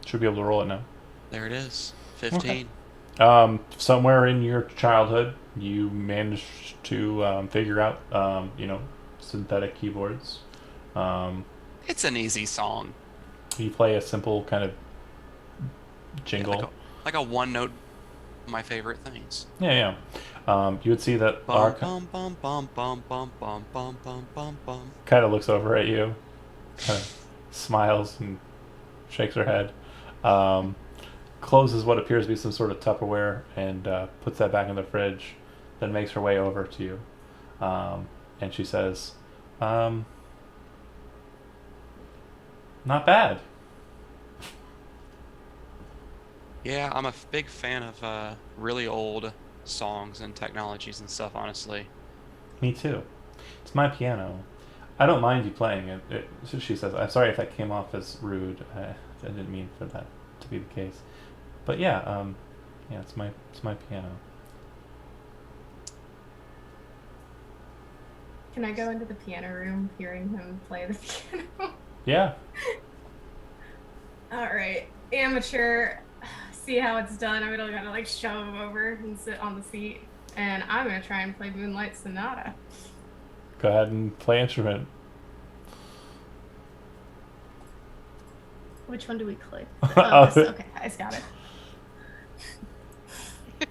Should be able to roll it now. There it is. 15. Somewhere in your childhood, you managed to figure out, synthetic keyboards. It's an easy song. You play a simple kind of jingle. Yeah, like a one-note. My favorite things. Yeah. You would see that Bum Lara bum bum bum bum bum bum bum bum bum bum. kind of looks over at you, kind of smiles and shakes her head, closes what appears to be some sort of Tupperware and puts that back in the fridge, then makes her way over to you, and she says, "Not bad." Yeah, I'm a big fan of really old songs and technologies and stuff, honestly. Me too. It's my piano. I don't mind you playing it. So she says, "I'm sorry if that came off as rude. I didn't mean for that to be the case." But yeah, it's my piano. Can I go into the piano room, hearing him play the piano? Yeah. All right, amateur. See how it's done. I'm gonna like shove him over and sit on the seat, and I'm gonna try and play Moonlight Sonata. Go ahead and play instrument. Which one do we click? Oh, this, okay, I just got it.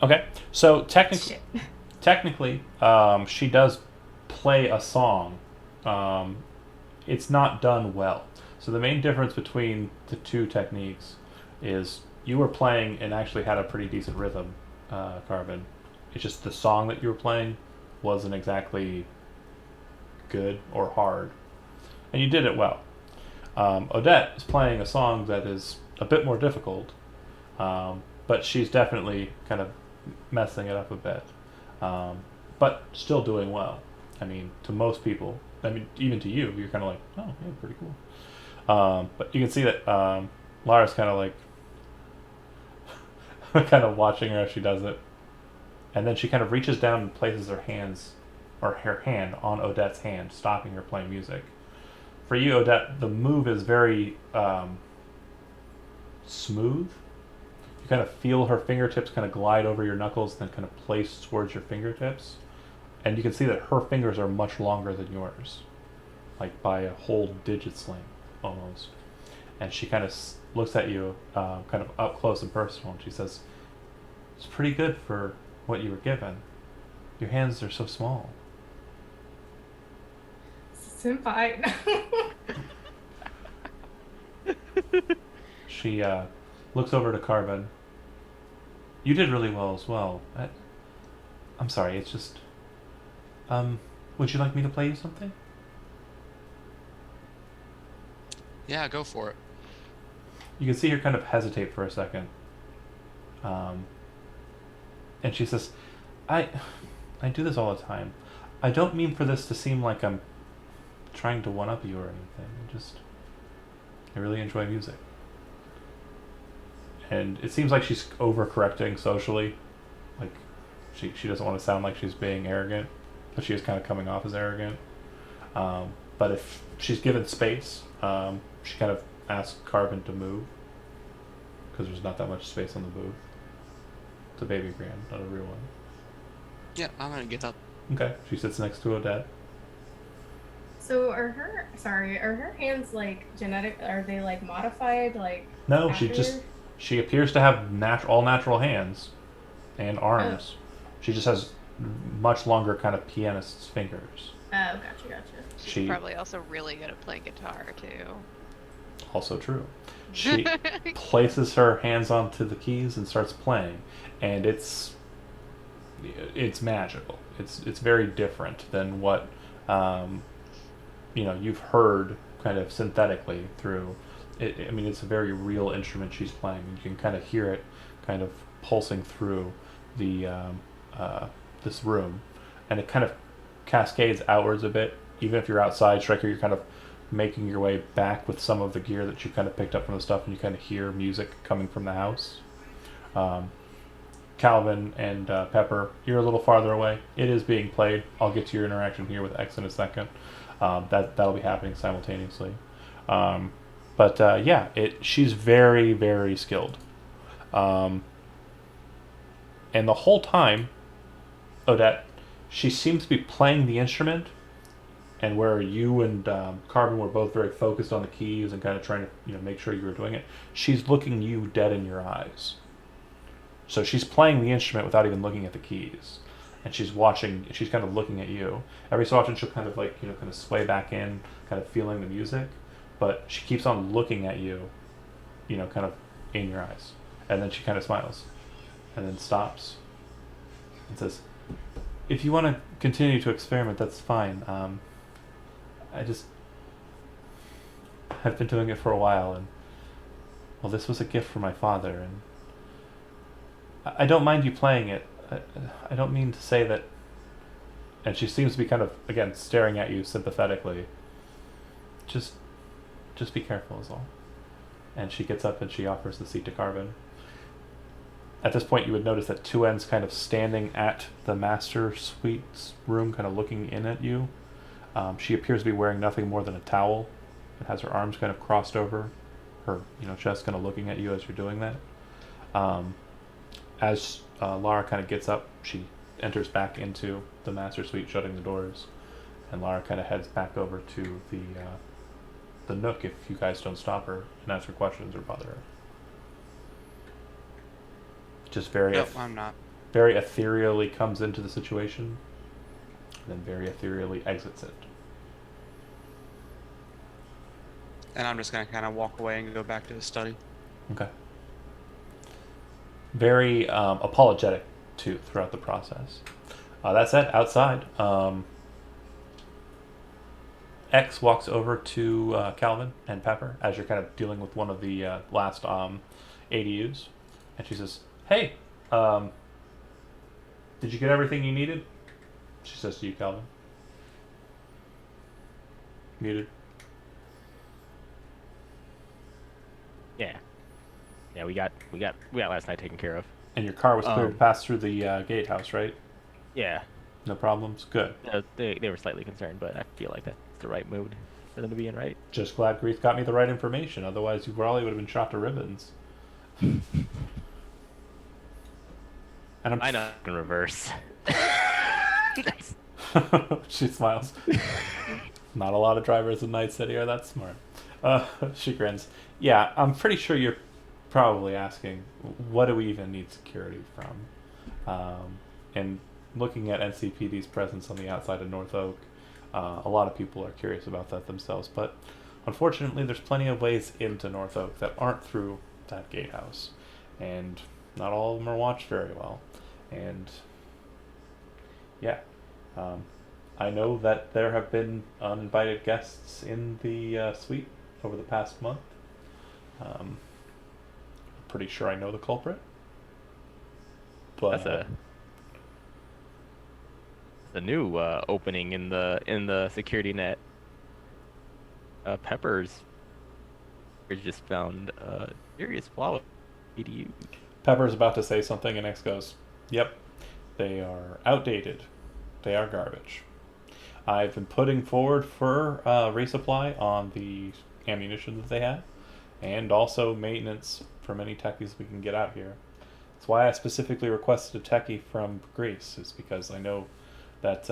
Okay, so Shit. technically, she does play a song. It's not done well. So the main difference between the two techniques is you were playing and actually had a pretty decent rhythm, Carbon. It's just the song that you were playing wasn't exactly good or hard. And you did it well. Odette is playing a song that is a bit more difficult, but she's definitely kind of messing it up a bit. But still doing well. I mean, to most people, even to you, you're kind of like, oh, yeah, pretty cool. But you can see that Lara's kind of like kind of watching her as she does it, and then she kind of reaches down and places her hand on Odette's hand, stopping her playing music. For you, Odette, the move is very smooth. You kind of feel her fingertips kind of glide over your knuckles, then kind of place towards your fingertips, and you can see that her fingers are much longer than yours, like by a whole digit's length almost. And she kind of looks at you kind of up close and personal, and she says, "It's pretty good for what you were given. Your hands are so small." Senpai. She looks over to Carbon. "You did really well as well. I'm sorry, it's just... would you like me to play you something?" Yeah, go for it. You can see her kind of hesitate for a second. And she says, I do this all the time. I don't mean for this to seem like I'm trying to one-up you or anything. I really enjoy music." And it seems like she's overcorrecting socially. Like, she doesn't want to sound like she's being arrogant, but she is kind of coming off as arrogant. But if she's given space, she kind of asks Carbon to move, because there's not that much space on the booth. It's a baby grand, not a real one. Yeah, I'm gonna get up. Okay, she sits next to Odette. So are her hands like genetic? Are they like modified? Like No, after? she appears to have all natural hands and arms. She just has much longer kind of pianist's fingers. Oh, gotcha. She's probably also really good at playing guitar too. Also true. She places her hands onto the keys and starts playing, and it's magical. It's very different than what you've heard kind of synthetically through I mean, it's a very real instrument she's playing. You can kind of hear it kind of pulsing through the this room, and it kind of cascades outwards a bit. Even if you're outside, Striker, you're kind of making your way back with some of the gear that you kind of picked up from the stuff, and you kind of hear music coming from the house. Calvin and Pepper, you're a little farther away. It is being played. I'll get to your interaction here with X in a second. That'll be happening simultaneously. Yeah, she's very, very skilled. And the whole time, Odette, she seems to be playing the instrument, and where you and Carbon were both very focused on the keys and kind of trying to make sure you were doing it, she's looking you dead in your eyes. So she's playing the instrument without even looking at the keys, and she's kind of looking at you. Every so often she'll kind of kind of sway back in, kind of feeling the music, but she keeps on looking at you, kind of in your eyes. And then she kind of smiles, and then stops, and says, "If you want to continue to experiment, that's fine. I've been doing it for a while, and, well, this was a gift from my father, and I don't mind you playing it. I don't mean to say that." And she seems to be kind of, again, staring at you sympathetically. Just be careful is all. And she gets up and she offers the seat to Carbon. At this point, you would notice that Two End's kind of standing at the master suite's room, kind of looking in at you. She appears to be wearing nothing more than a towel, and has her arms kind of crossed over her, chest, kind of looking at you as you're doing that. As Lara kind of gets up, she enters back into the master suite, shutting the doors, and Lara kind of heads back over to the Nook if you guys don't stop her and ask her questions or bother her. Just very Nope, I'm not. very ethereally comes into the situation, and then very ethereally exits it. And I'm just gonna kind of walk away and go back to the study. Okay. Very apologetic too throughout the process. That said, outside, X walks over to Calvin and Pepper as you're kind of dealing with one of the last ADUs, and she says, "Hey, did you get everything you needed?" She says to you, Calvin. Muted. Yeah, we got last night taken care of. And your car was cleared to pass through the gatehouse, right? Yeah. No problems? Good. They were slightly concerned, but I feel like that's the right mood for them to be in, right? Just glad Grease got me the right information. Otherwise, you probably would have been shot to ribbons. And I know in reverse. She smiles. Not a lot of drivers in Night City are that smart. She grins. Yeah, I'm pretty sure you're probably asking, what do we even need security from? And looking at NCPD's presence on the outside of North Oak, a lot of people are curious about that themselves. But unfortunately, there's plenty of ways into North Oak that aren't through that gatehouse. And not all of them are watched very well. And yeah, I know that there have been uninvited guests in the suite over the past month. I'm pretty sure I know the culprit. But That's a new opening in the security net. Peppers just found a serious flaw with EDU. Pepper's about to say something, and X goes, "Yep, they are outdated. They are garbage. I've been putting forward for resupply on the ammunition that they have, and also maintenance from any techies we can get out here. That's why I specifically requested a techie from Greece, is because I know that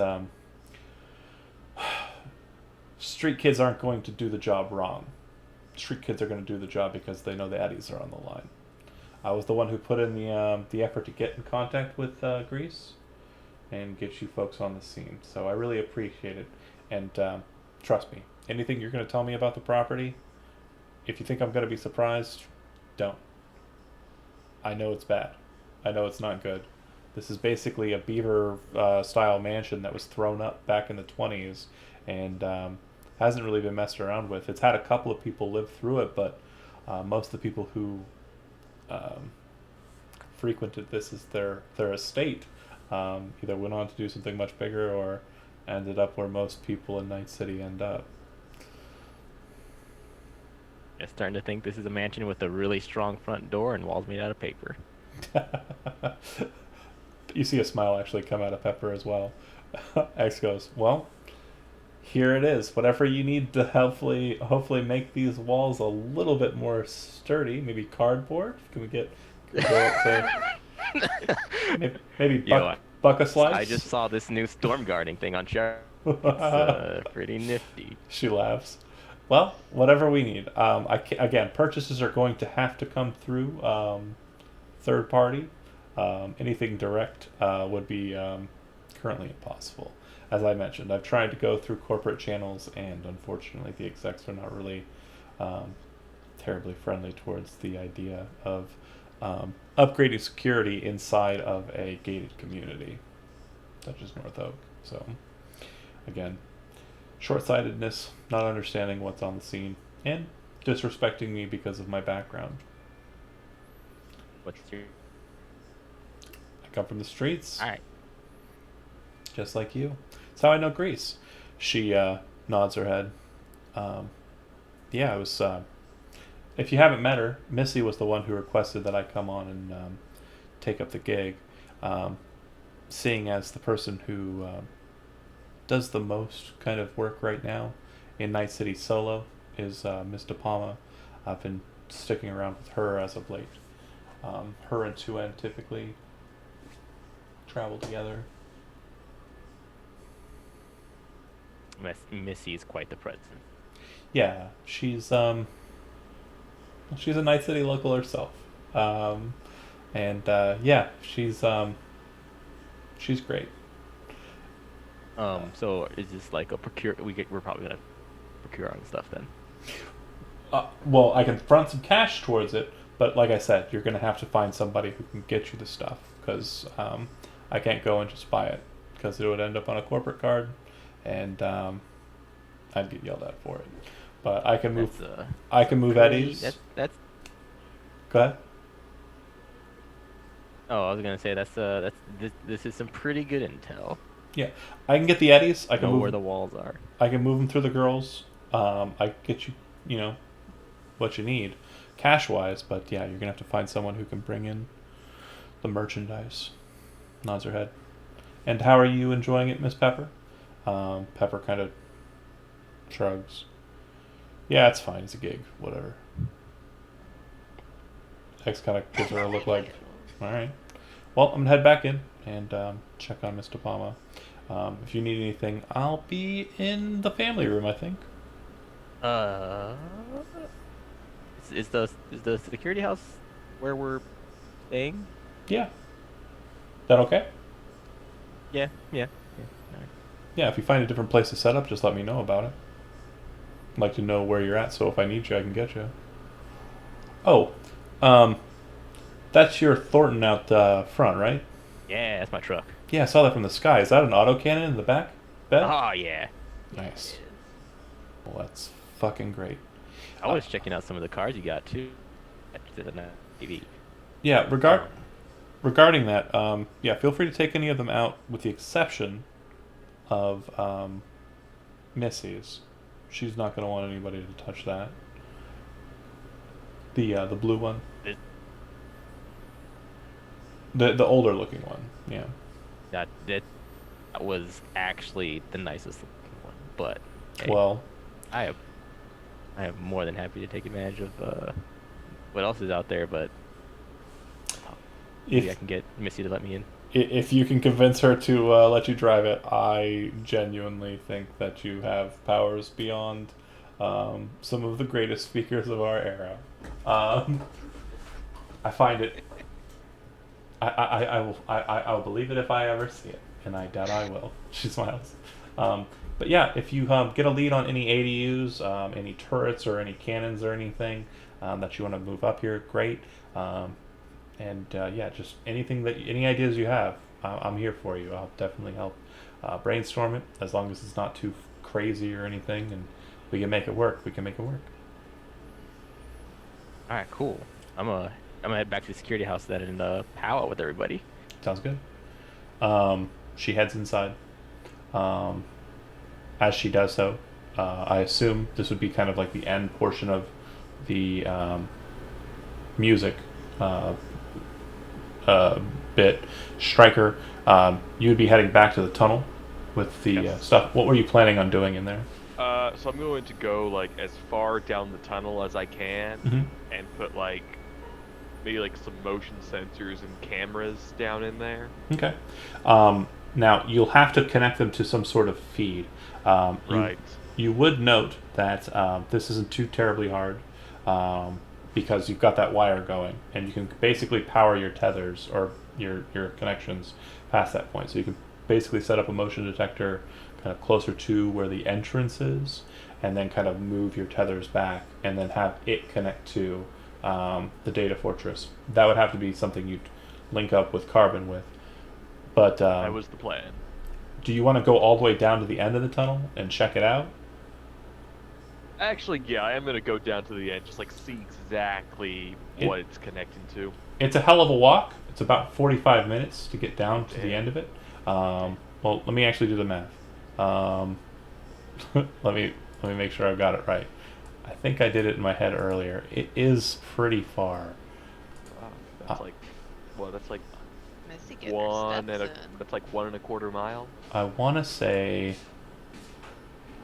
street kids aren't going to do the job wrong. Street kids are going to do the job because they know the Eddies are on the line. I was the one who put in the effort to get in contact with Greece and get you folks on the scene. So I really appreciate it. And trust me, anything you're going to tell me about the property, if you think I'm going to be surprised, don't. I know it's bad. I know it's not good. This is basically a beaver-style mansion that was thrown up back in the 20s and hasn't really been messed around with. It's had a couple of people live through it, but Most of the people who um, frequented this as their estate either went on to do something much bigger or ended up where most people in Night City end up. I'm starting to think this is a mansion with a really strong front door and walls made out of paper. You see a smile actually come out of Pepper as well. X goes, well, here it is. Whatever you need to hopefully make these walls a little bit more sturdy. Maybe cardboard. Can we go up to maybe Yo, buck a slice? I just saw this new storm guarding thing on Char. It's pretty nifty. She laughs. Well, whatever we need. Again, purchases are going to have to come through third party. Anything direct would be currently impossible. As I mentioned, I've tried to go through corporate channels, and unfortunately, the execs are not really terribly friendly towards the idea of upgrading security inside of a gated community, such as North Oak. So, again, short-sightedness, not understanding what's on the scene, and disrespecting me because of my background. What's your... I come from the streets. Alright. Just like you. That's how I know Greece. She nods her head. Yeah, it was... if you haven't met her, Missy was the one who requested that I come on and take up the gig. Seeing as the person who does the most kind of work right now in Night City solo is Miss De Palma. I've been sticking around with her as of late. Her and 2N typically travel together. Missy is quite the presence. Yeah, she's a Night City local herself, and yeah, she's great. So is this like a procure? We're probably gonna procure on stuff then. Well, I can front some cash towards it, but like I said, you're gonna have to find somebody who can get you the stuff because I can't go and just buy it because it would end up on a corporate card, and I'd get yelled at for it. But I can move. I can move Eddie's. That's. Go ahead. Oh, I was gonna say this is some pretty good intel. Yeah, I can get the Eddies. I can know move where the walls are. I can move them through the girls. I get you, what you need, cash wise. But yeah, you're gonna have to find someone who can bring in the merchandise. Nods her head. And how are you enjoying it, Miss Pepper? Pepper kind of shrugs. Yeah, it's fine. It's a gig. Whatever. X kind of gives her a look like, all right. Well, I'm gonna head back in and check on Miss De Palma. If you need anything, I'll be in the family room, I think. Is the security house where we're staying? Yeah. That okay? Yeah. All right. Yeah, if you find a different place to set up, just let me know about it. I'd like to know where you're at, so if I need you, I can get you. Oh, that's your Thornton out front, right? Yeah, that's my truck. Yeah, I saw that from the sky. Is that an autocannon in the back bed? Oh yeah. Nice. Well, that's fucking great. I was checking out some of the cars you got too. TV. Yeah, regarding that, yeah, feel free to take any of them out, with the exception of Missy's. She's not going to want anybody to touch that. The blue one. The older looking one. Yeah. That was actually the nicest looking one, but hey, Well, I am more than happy to take advantage of what else is out there, but maybe I can get Missy to let me in. If you can convince her to let you drive it, I genuinely think that you have powers beyond some of the greatest speakers of our era. I find it. I'll believe it if I ever see it, and I doubt I will. She smiles. But yeah, if you get a lead on any ADUs, any turrets or any cannons or anything that you want to move up here, great. And yeah, just any ideas you have, I'm here for you. I'll definitely help brainstorm it, as long as it's not too crazy or anything, and we can make it work. All right, cool. I'm gonna head back to the security house then and powwow with everybody. Sounds good. She heads inside. Um, as she does so, I assume this would be kind of like the end portion of the music uh, bit. Striker, you would be heading back to the tunnel with the Yes. stuff. What were you planning on doing in there? So I'm going to go like as far down the tunnel as I can, Mhm. and put like maybe like some motion sensors and cameras down in there. Okay. Now you'll have to connect them to some sort of feed. Right. You would note that this isn't too terribly hard because you've got that wire going, and you can basically power your tethers or your connections past that point. So you can basically set up a motion detector kind of closer to where the entrance is, and then kind of move your tethers back, and then have it connect to the data fortress. That would have to be something you'd link up with Carbon with. But That was the plan. do you want to go all the way down to the end of the tunnel and check it out? Actually, yeah, I am gonna go down to the end, just like see exactly what it's connecting to. It's a hell of a walk. It's about 45 minutes to get down to the Damn. end of it. Well, let me actually do the math. Let me make sure I've got it right. I think I did it in my head earlier. It is pretty far. Wow, that's like, well, that's like Missy getting her steps in. that's like 1.25 mile. I want to say.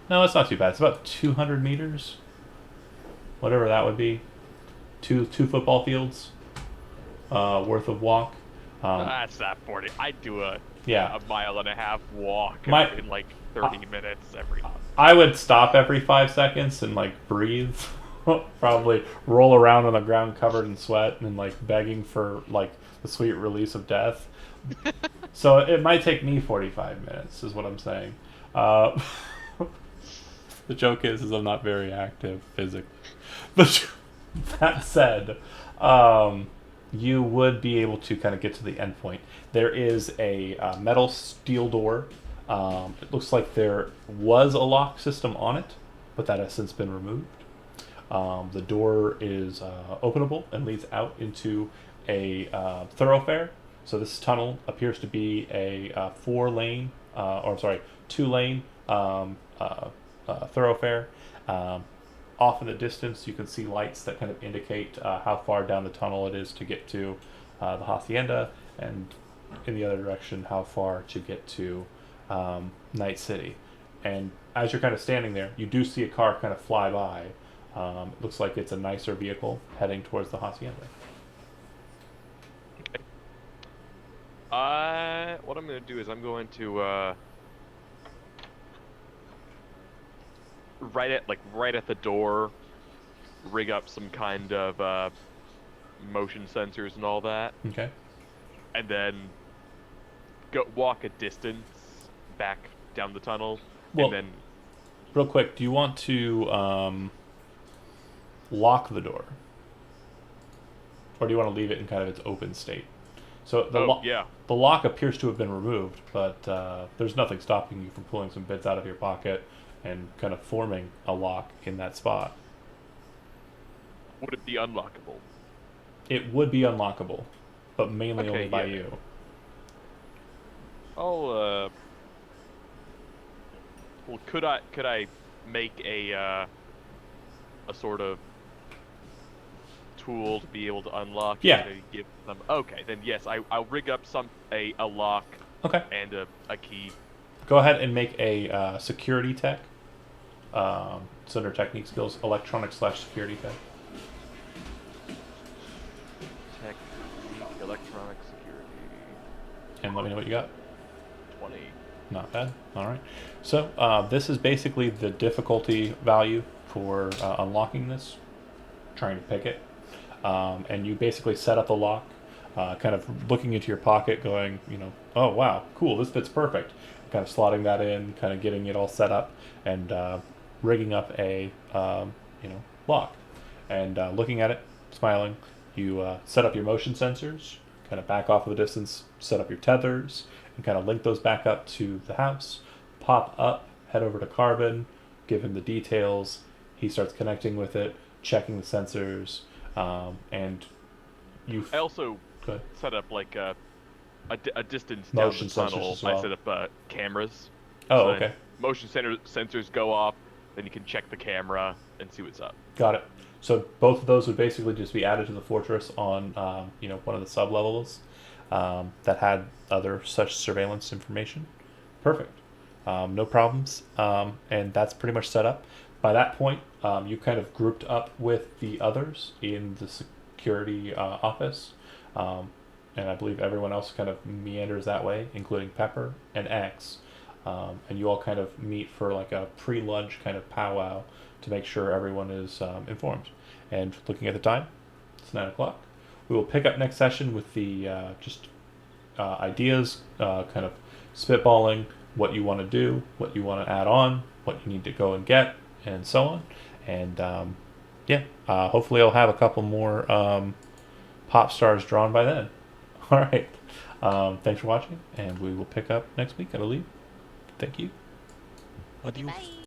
No, it's not too bad. It's about 200 meters. Whatever that would be. Two football fields worth of walk. That's not 40. I'd do a Yeah. 1.5 mile walk My- in like 30 minutes every. I would stop every 5 seconds and like breathe. Probably roll around on the ground covered in sweat and like begging for like the sweet release of death. So it might take me 45 minutes, is what I'm saying. The joke is I'm not very active physically. But that said, you would be able to kind of get to the end point. There is a metal steel door. It looks like there was a lock system on it, but that has since been removed. The door is openable and leads out into a thoroughfare. So this tunnel appears to be a 2-lane thoroughfare. Off in the distance, you can see lights that kind of indicate how far down the tunnel it is to get to the hacienda, and in the other direction, how far to get to Night City. And as you're kind of standing there, you do see a car kind of fly by. It looks like it's a nicer vehicle heading towards the hacienda. What I'm gonna do is I'm going to right at the door, rig up some kind of motion sensors and all that, Okay. and then go walk a distance back down the tunnel, Well, and then real quick, do you want to lock the door? Or do you want to leave it in kind of its open state? So yeah. the lock appears to have been removed, but there's nothing stopping you from pulling some bits out of your pocket and kind of forming a lock in that spot. Would it be unlockable? It would be unlockable, but mainly Okay, only by yeah. you. Well, could I make a sort of tool to be able to unlock? Yeah. To give them. Okay, then yes, I'll rig up a lock Okay. and a key. Go ahead and make a security tech. It's under technique skills, electronic/security tech. Technique, electronic security. And let me know what you got. 20. Not bad. All right. So this is basically the difficulty value for unlocking this, trying to pick it. And you basically set up the lock, kind of looking into your pocket, going, oh, wow, cool, this fits perfect. Kind of slotting that in, kind of getting it all set up, and rigging up a, lock. And looking at it, smiling, you set up your motion sensors, kind of back off of a distance, set up your tethers, and kind of link those back up to the house, pop up, head over to Carbon, give him the details. He starts connecting with it, checking the sensors, and you. I also Good. set up like a distance Motion down the sensors tunnel. as well. I set up cameras. Oh, So then okay. motion sensors go off. Then you can check the camera and see what's up. Got it. So both of those would basically just be added to the fortress on, one of the sub levels that had other such surveillance information. Perfect. No problems. And that's pretty much set up. By that point, you kind of grouped up with the others in the security office. And I believe everyone else kind of meanders that way, including Pepper and X. And you all kind of meet for like a pre-lunch kind of powwow to make sure everyone is informed. And looking at the time, it's 9 o'clock. We will pick up next session with the ideas, kind of spitballing what you want to do, what you want to add on, what you need to go and get, and so on. And hopefully I'll have a couple more pop stars drawn by then. All right. Thanks for watching, and we will pick up next week, I believe. Thank you. Bye.